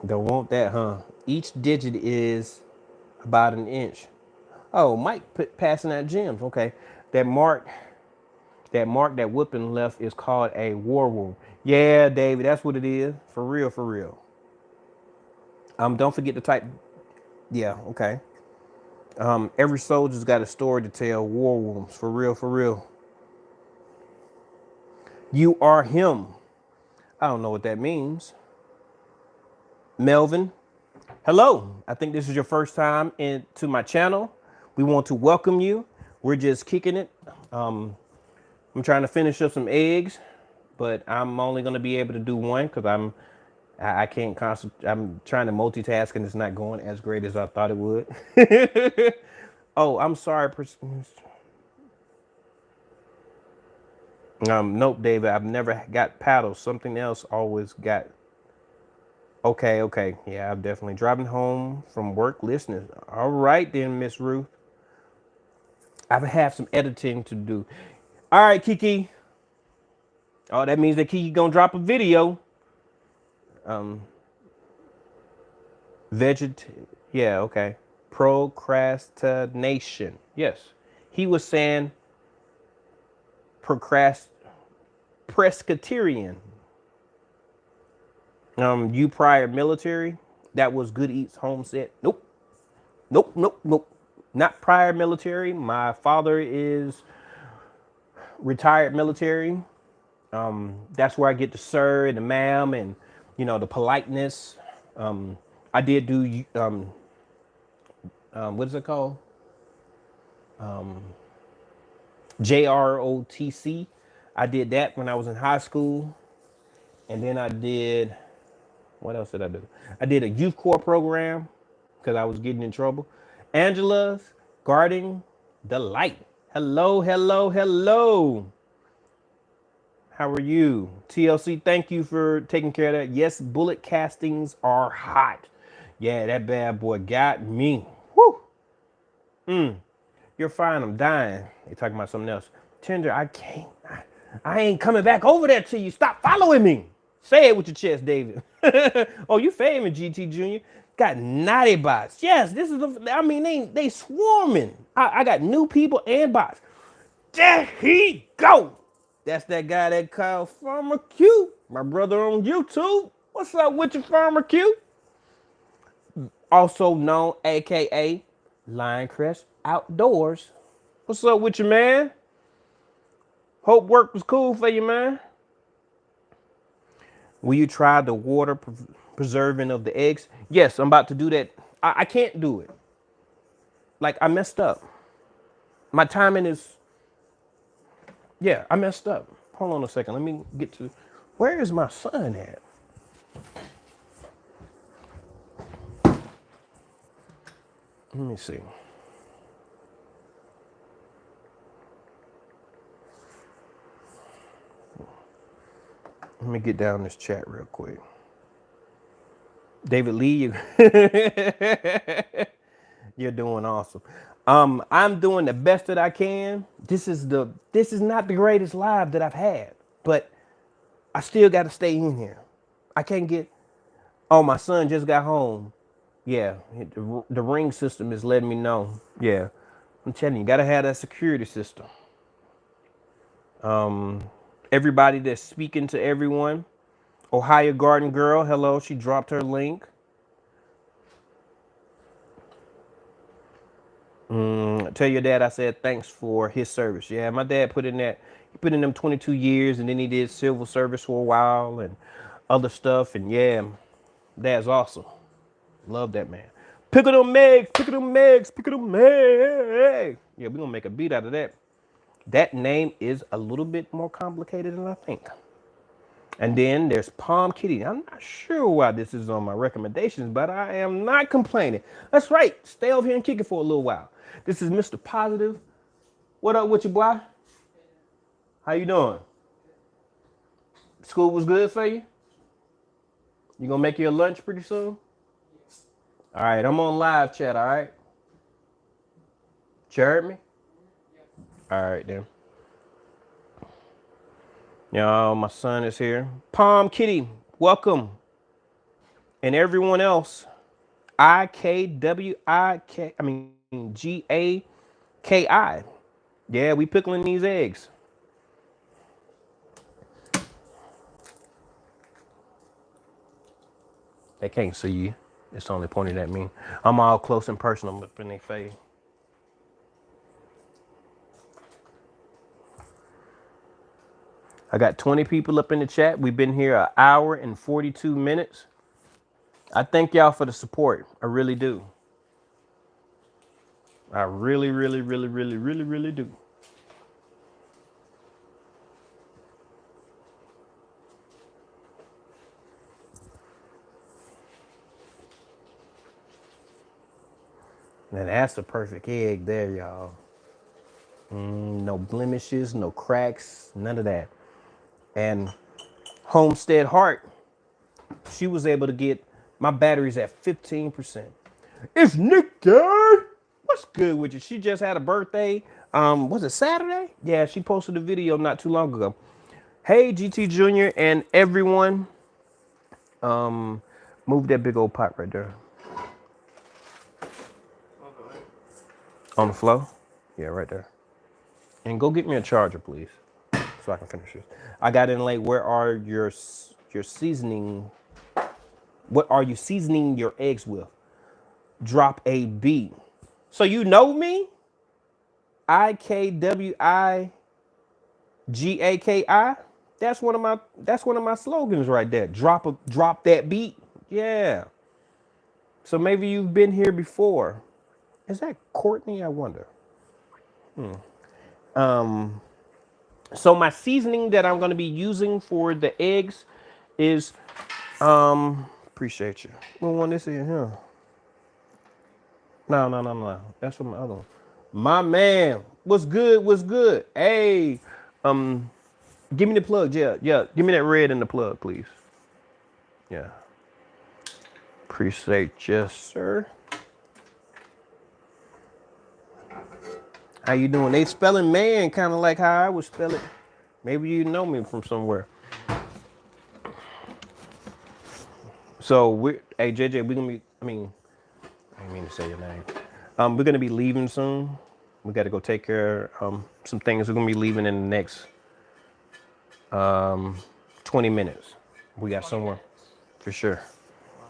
Don't want that, huh? Each digit is about an inch. Oh, Mike passing out gems. Okay. That mark that whooping left is called a war wound. Yeah, David, that's what it is. For real, for real. Don't forget to type. Yeah, okay. Every soldier's got a story to tell. War wounds. For real, for real. You are him. I don't know what that means. Melvin, hello. I think this is your first time into my channel. We want to welcome you. We're just kicking it. I'm trying to finish up some eggs, but I'm only going to be able to do one because I can't concentrate. I'm trying to multitask and it's not going as great as I thought it would. Oh, I'm sorry. Nope, David. I've never got paddles. Something else always got. Okay. Yeah, I'm definitely driving home from work listening. All right then, Miss Ruth. I have some editing to do. All right, Kiki. Oh, that means that Kiki gonna drop a video. Yeah, okay. Procrastination. Yes. He was saying Presbyterian. You prior military. That was Good Eats Homestead. Nope. Not prior military. My father is retired military. That's where I get the sir and the ma'am and the politeness. I did do what is it called? JROTC. I did that when I was in high school, and then I did. What else did I do? I did a youth corps program because I was getting in trouble. Angela's Guarding the Light. Hello. How are you? TLC, thank you for taking care of that. Yes, bullet castings are hot. Yeah, that bad boy got me. Woo! You're fine, I'm dying. They talking about something else. Tender, I can't. I ain't coming back over there till you stop following me. Say it with your chest, David. Oh, you famous, GT Jr. Got naughty bots. Yes, this is. They swarming. I got new people and bots. There he go. That's that guy that called Farmer Q. My brother on YouTube. What's up with you, Farmer Q? Also known, AKA Lioncrest Outdoors. What's up with you, man? Hope work was cool for you, man. Will you try the water preserving of the eggs? Yes, I'm about to do that. I can't do it. Like, I messed up. My timing is, yeah, I messed up. Hold on a second. Let me get to, where is my son at? Let me see. Let me get down this chat real quick. David Lee, you're doing awesome. I'm doing the best that I can. This is not the greatest live that I've had, but I still got to stay in here. I can't get. Oh, my son just got home. Yeah, the ring system is letting me know. Yeah, I'm telling you, gotta have that security system. Everybody that's speaking to everyone. Ohio Garden Girl, hello. She dropped her link. Tell your dad I said thanks for his service. Yeah, my dad put in that. He put in them 22 years, and then he did civil service for a while and other stuff. And yeah, dad's awesome. Love that man. Pickle them eggs, pickle them eggs, pickle them eggs. Yeah, we're gonna make a beat out of that. That name is a little bit more complicated than I think. And then there's Palm Kitty. I'm not sure why this is on my recommendations, but I am not complaining. That's right. Stay over here and kick it for a little while. This is Mr. Positive. What up with you, boy? How you doing? School was good for you? You gonna make your lunch pretty soon? All right, I'm on live chat, all right? You heard me? All right, then. Y'all, my son is here. Palm Kitty, welcome. And everyone else, Gaki. Yeah, we pickling these eggs. They can't see you. It's only pointed at me. I'm all close and personal up in their face. I got 20 people up in the chat. We've been here an hour and 42 minutes. I thank y'all for the support. I really do. I really, really, really, really, really, really do. Now that's a perfect egg there, y'all. No blemishes, no cracks, none of that. And Homestead Heart, she was able to get my batteries at 15%. It's Nick Dad. What's good with you? She just had a birthday. Was it Saturday? Yeah, she posted a video not too long ago. Hey, GT Junior and everyone. Move that big old pot right there. On the floor? Yeah, right there. And go get me a charger, please, so I can finish this. I got in late. Where are your seasoning? What are you seasoning your eggs with? Drop a B. So you know me? IKWIGAKI. That's one of my slogans right there. Drop that beat. Yeah. So maybe you've been here before. Is that Courtney? I wonder. So my seasoning that I'm going to be using for the eggs is, appreciate you. What one this in here? No. That's from the other one. My man, what's good? What's good? Hey, give me the plug. Yeah. Give me that red in the plug, please. Yeah. Appreciate you, sir. How you doing? They spelling man kind of like how I would spell it. Maybe you know me from somewhere. So hey JJ, we're gonna be. I didn't mean to say your name. We're gonna be leaving soon. We got to go take care of some things. We're gonna be leaving in the next 20 minutes. We got somewhere for sure.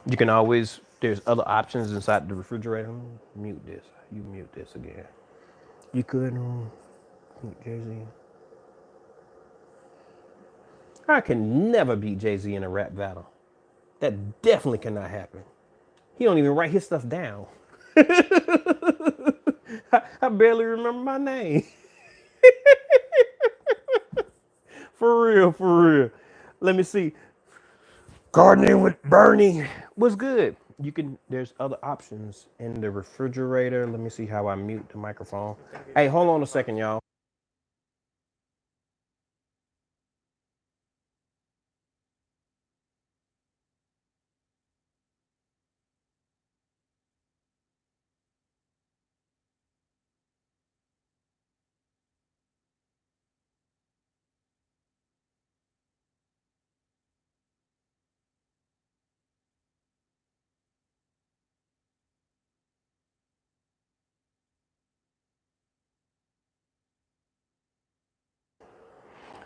You can always. There's other options inside the refrigerator. Mute this. You mute this again. You could, Jay-Z. I can never beat Jay-Z in a rap battle. That definitely cannot happen. He don't even write his stuff down. I barely remember my name. For real, for real. Let me see. Gardening with Bernie. What's good? You can, there's other options in the refrigerator. Let me see how I mute the microphone. Hey, hold on a second, y'all.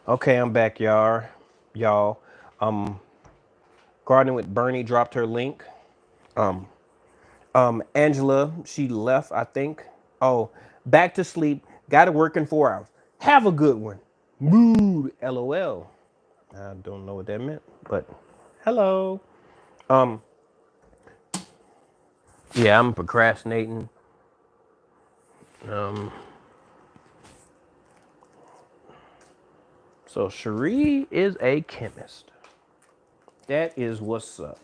Okay, I'm back, y'all. Y'all, um, Gardening with Bernie dropped her link. Um, Angela, she left, I think. Oh, back to sleep. Got to work in 4 hours. Have a good one. Mood. LOL. I don't know what that meant, but hello. Um, yeah, I'm procrastinating. Um, so Cherie is a chemist. That is what's up.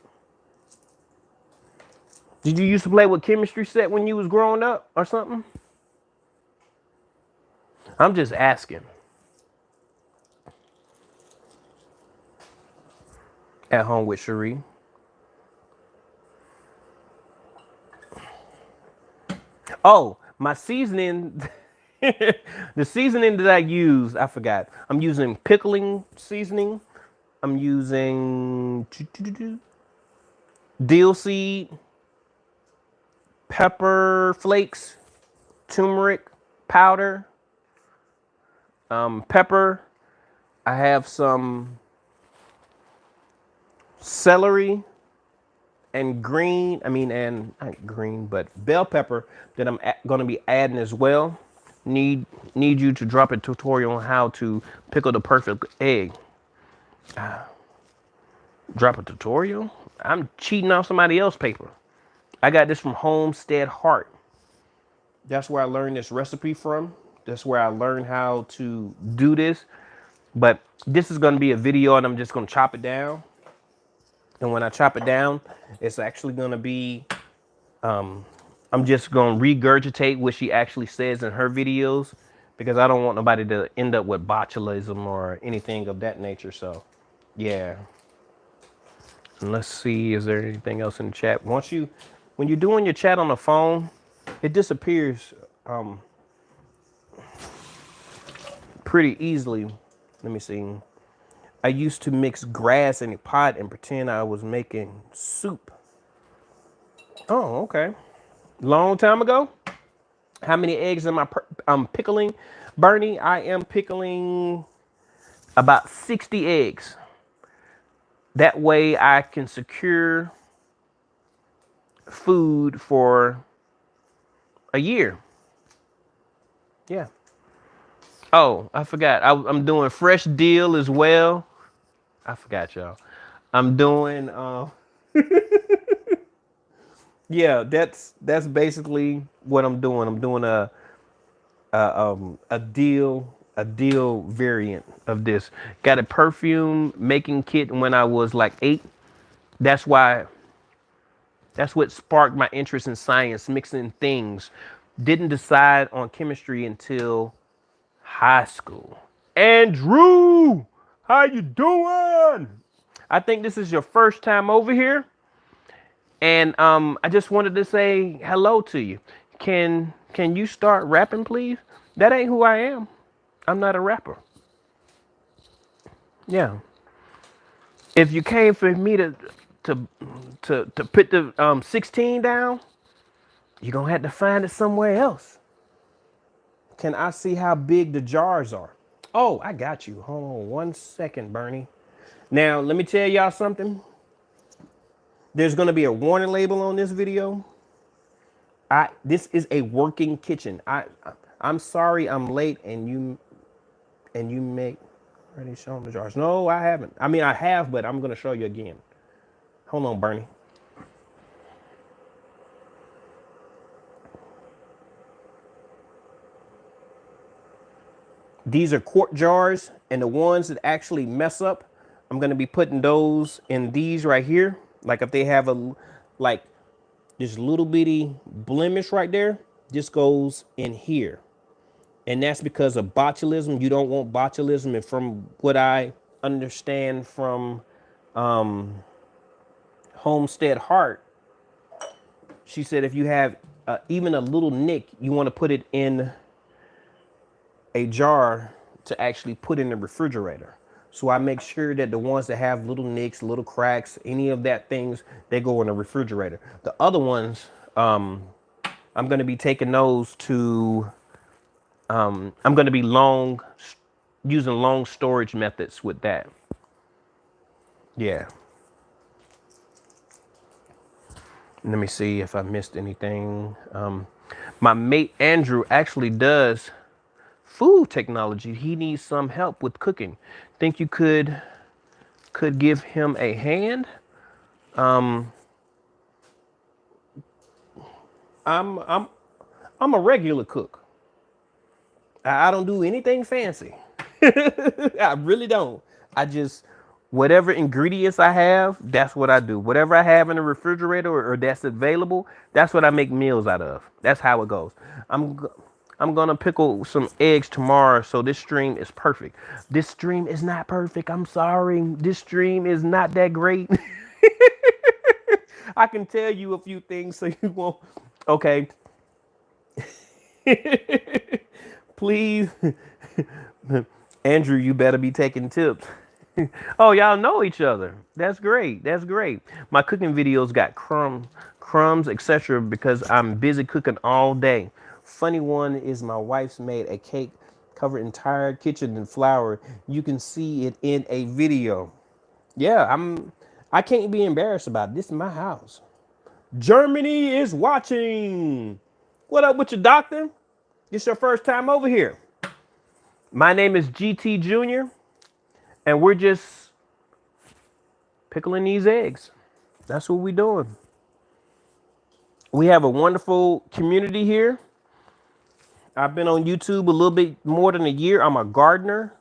Did you used to play with chemistry set when you was growing up or something? I'm just asking. At home with Cherie. Oh, my seasoning. The seasoning that I use, I forgot. I'm using pickling seasoning. I'm using dill seed, pepper flakes, turmeric powder, pepper. I have some celery and green. I mean, and not green, but bell pepper that I'm going to be adding as well. Need you to drop a tutorial on how to pickle the perfect egg. Drop a tutorial? I'm cheating off somebody else's paper. I got this from Homestead Heart. That's where I learned this recipe from. That's where I learned how to do this. But this is going to be a video and I'm just going to chop it down. And when I chop it down, it's actually going to be, I'm just going to regurgitate what she actually says in her videos because I don't want nobody to end up with botulism or anything of that nature. So, yeah. And let's see, is there anything else in the chat? When you're doing your chat on the phone, it disappears pretty easily. Let me see. I used to mix grass in a pot and pretend I was making soup. Oh, okay. Long time ago. How many eggs am I'm pickling? Bernie, I am pickling about 60 eggs. That way I can secure food for a year. Yeah. Oh, I forgot. I'm doing fresh deal as well. I forgot, y'all. I'm doing. Yeah, that's basically what I'm doing. I'm doing a deal variant of this. Got a perfume making kit when I was like 8. That's why. That's what sparked my interest in science, mixing things. Didn't decide on chemistry until high school. Andrew, how you doing? I think this is your first time over here, and I just wanted to say hello to you. Can you start rapping, please? That ain't who I am. I'm not a rapper. Yeah. If you came for me to to put the 16 down, you're gonna have to find it somewhere else. Can I see how big the jars are? Oh, I got you. Hold on 1 second, Bernie. Now, let me tell y'all something. There's going to be a warning label on this video. This is a working kitchen. I'm sorry I'm late and you make already shown the jars. No, I haven't. I mean, I have, but I'm going to show you again. Hold on, Bernie. These are quart jars, and the ones that actually mess up, I'm gonna be putting those in these right here. Like if they have a, like this little bitty blemish right there, this goes in here. And that's because of botulism. You don't want botulism. And from what I understand from Homestead Heart, she said if you have even a little nick, you want to put it in a jar to actually put in the refrigerator. So I make sure that the ones that have little nicks, little cracks, any of that things, they go in the refrigerator. The other ones, I'm going to be taking those to, I'm going to be using long storage methods with that. Yeah. Let me see if I missed anything. My mate Andrew actually does food technology. He needs some help with cooking. Think you could give him a hand? I'm I'm I'm a regular cook. I don't do anything fancy. I really don't. I just, whatever ingredients I have, that's what I do. Whatever I have in the refrigerator or that's available, that's what I make meals out of. That's how it goes. I'm I'm gonna pickle some eggs tomorrow, so this stream is perfect. This stream is not perfect. I'm sorry. This stream is not that great. I can tell you a few things so you won't. Okay. Please, Andrew, you better be taking tips. Oh, y'all know each other. That's great. That's great. My cooking videos got crumbs, etc. because I'm busy cooking all day. Funny one is my wife's made a cake covered entire kitchen in flour. You can see it in a video. Yeah, I can't be embarrassed about it. This is my house. Germany is watching. What up with your doctor? It's your first time over here. My name is GT Jr. and we're just pickling these eggs. That's what we're doing. We have a wonderful community here. I've been on YouTube a little bit more than a year. I'm a gardener.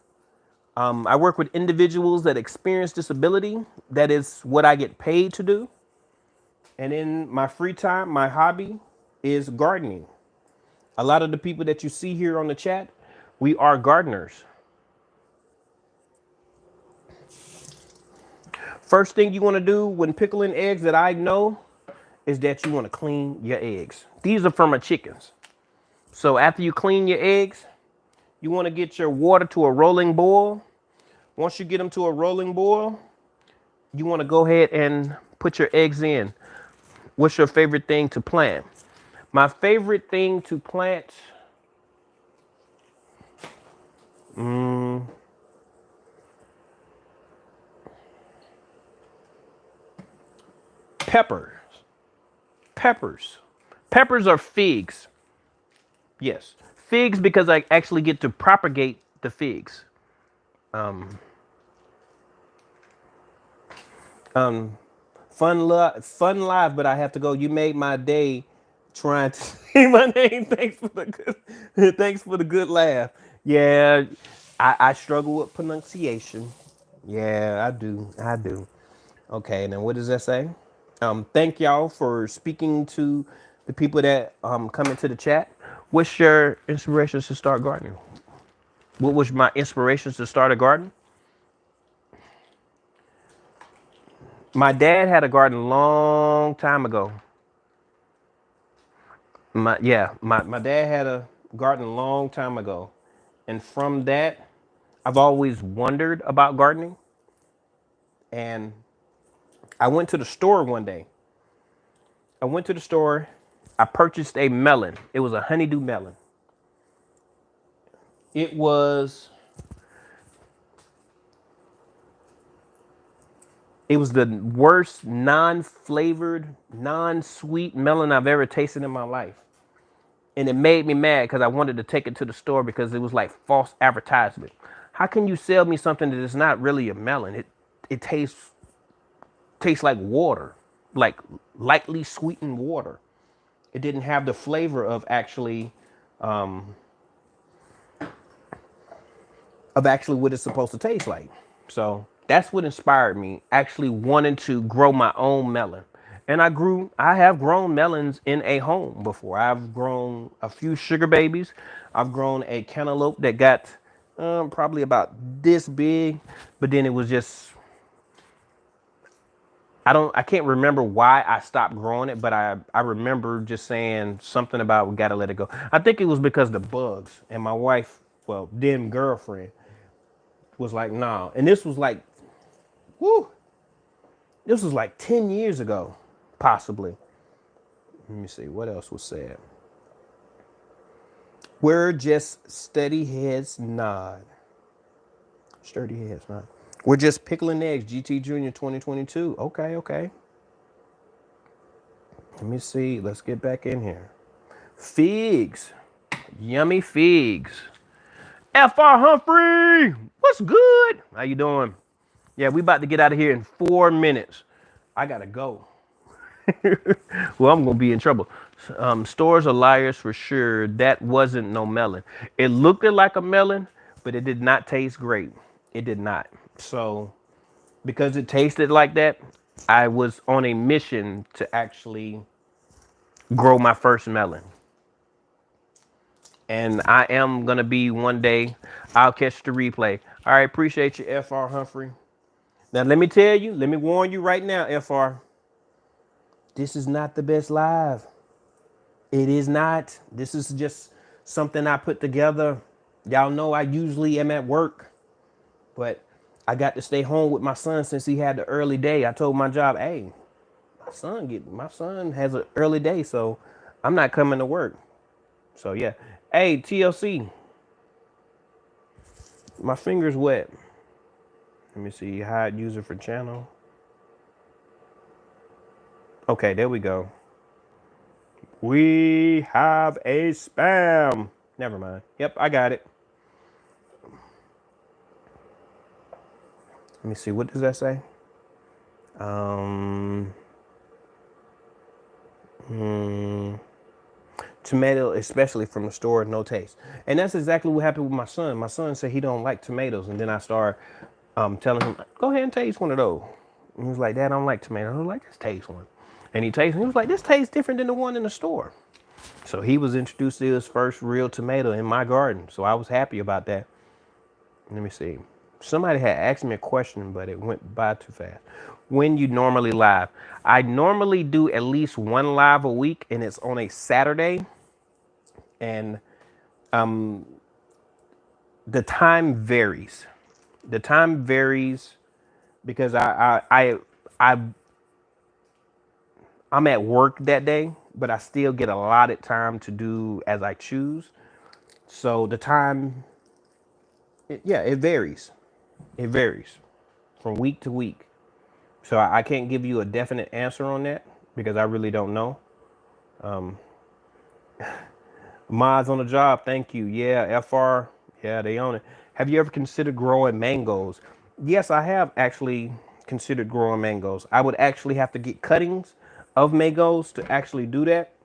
I work with individuals that experience disability. That is what I get paid to do. And in my free time, my hobby is gardening. A lot of the people that you see here on the chat, we are gardeners. First thing you want to do when pickling eggs that I know is that you want to clean your eggs. These are from my chickens. So after you clean your eggs, you want to get your water to a rolling boil. Once you get them to a rolling boil, you want to go ahead and put your eggs in. What's your favorite thing to plant? My favorite thing to plant, peppers. Peppers. Peppers are figs. Yes. Figs because I actually get to propagate the figs. Fun live, but I have to go. You made my day trying to say my name. Thanks for the good laugh. Yeah, I struggle with pronunciation. Yeah, I do. I do. Okay, and then what does that say? Thank y'all for speaking to the people that come into the chat. What's your inspirations to start gardening? What was my inspirations to start a garden? My dad had a garden a long time ago. My dad had a garden a long time ago. And from that, I've always wondered about gardening. And I went to the store one day. I purchased a melon. It was a honeydew melon. It was the worst non-flavored, non-sweet melon I've ever tasted in my life. And it made me mad because I wanted to take it to the store because it was like false advertisement. How can you sell me something that is not really a melon? It tastes like water, like lightly sweetened water. It didn't have the flavor of actually of actually what it's supposed to taste like. So that's what inspired me actually wanting to grow my own melon. And I have grown melons in a home before. I've grown a few sugar babies. I've grown a cantaloupe that got probably about this big, but then it was just, I can't remember why I stopped growing it, but I remember just saying something about we gotta let it go. I think it was because the bugs, and my wife, well, then girlfriend, was like, nah. And this was like, whoo, this was like 10 years ago, possibly. Let me see, what else was said? We're just steady heads nod. Sturdy heads nod. We're just pickling eggs, GT Junior 2022. Okay, okay. Let me see, let's get back in here. Figs, yummy figs. FR Humphrey, what's good? How you doing? Yeah, we about to get out of here in 4 minutes. I gotta go. Well, I'm gonna be in trouble. Stores are liars for sure. That wasn't no melon. It looked like a melon, but it did not taste great. It did not. So, because it tasted like that, I was on a mission to actually grow my first melon. And I am gonna be one day. I'll catch the replay. All right, appreciate you, FR Humphrey. Now let me tell you, let me warn you right now, FR. This is not the best live. It is not. This is just something I put together. Y'all know I usually am at work, but I got to stay home with my son since he had the early day. I told my job, hey, my son has an early day, so I'm not coming to work. So yeah. Hey, TLC. My finger's wet. Let me see. Hide user for channel. Okay, there we go. We have a spam. Never mind. Yep, I got it. Let me see. What does that say? Tomato, especially from the store, no taste. And that's exactly what happened with my son. My son said he don't like tomatoes, and then I started telling him, go ahead and taste one of those. And he was like, Dad, I don't like tomatoes. I was like, just taste one. And he tasted. He was like, this tastes different than the one in the store. So he was introduced to his first real tomato in my garden. So I was happy about that. Let me see. Somebody had asked me a question, but it went by too fast. When you normally live? I normally do at least one live a week, and it's on a Saturday. And the time varies. The time varies because I'm at work that day, but I still get allotted time to do as I choose. So the time, it varies. It varies from week to week. So I can't give you a definite answer on that because I really don't know. Mods on the job, thank you. Yeah, FR, yeah, they own it. Have you ever considered growing mangoes? Yes, I have actually considered growing mangoes. I would actually have to get cuttings of mangoes to actually do that.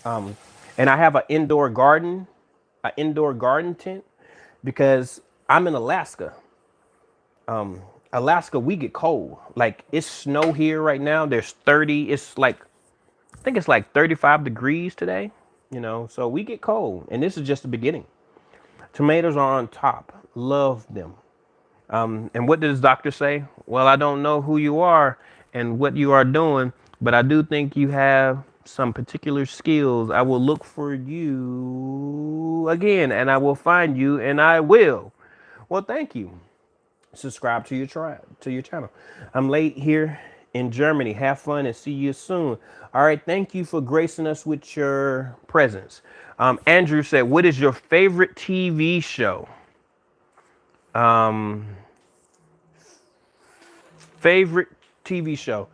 And I have an indoor garden tent because I'm in Alaska. Alaska, we get cold. Like it's snow here right now. There's 30, it's like, I think it's like 35 degrees today, so we get cold. And this is just the beginning. Tomatoes are on top. Love them. And what does doctor say? Well, I don't know who you are and what you are doing, but I do think you have some particular skills. I will look for you again and I will find you and I will. Well, thank you. Subscribe to your channel. I'm late here in Germany. Have fun and see you soon. All right. Thank you for gracing us with your presence. Andrew said, what is your favorite TV show? Favorite TV show.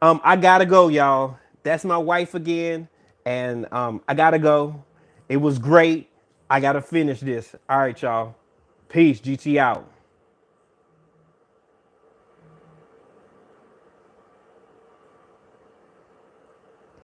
I gotta go, y'all. That's my wife again. And I gotta go. It was great. I gotta finish this. All right, y'all. Peace. GT out.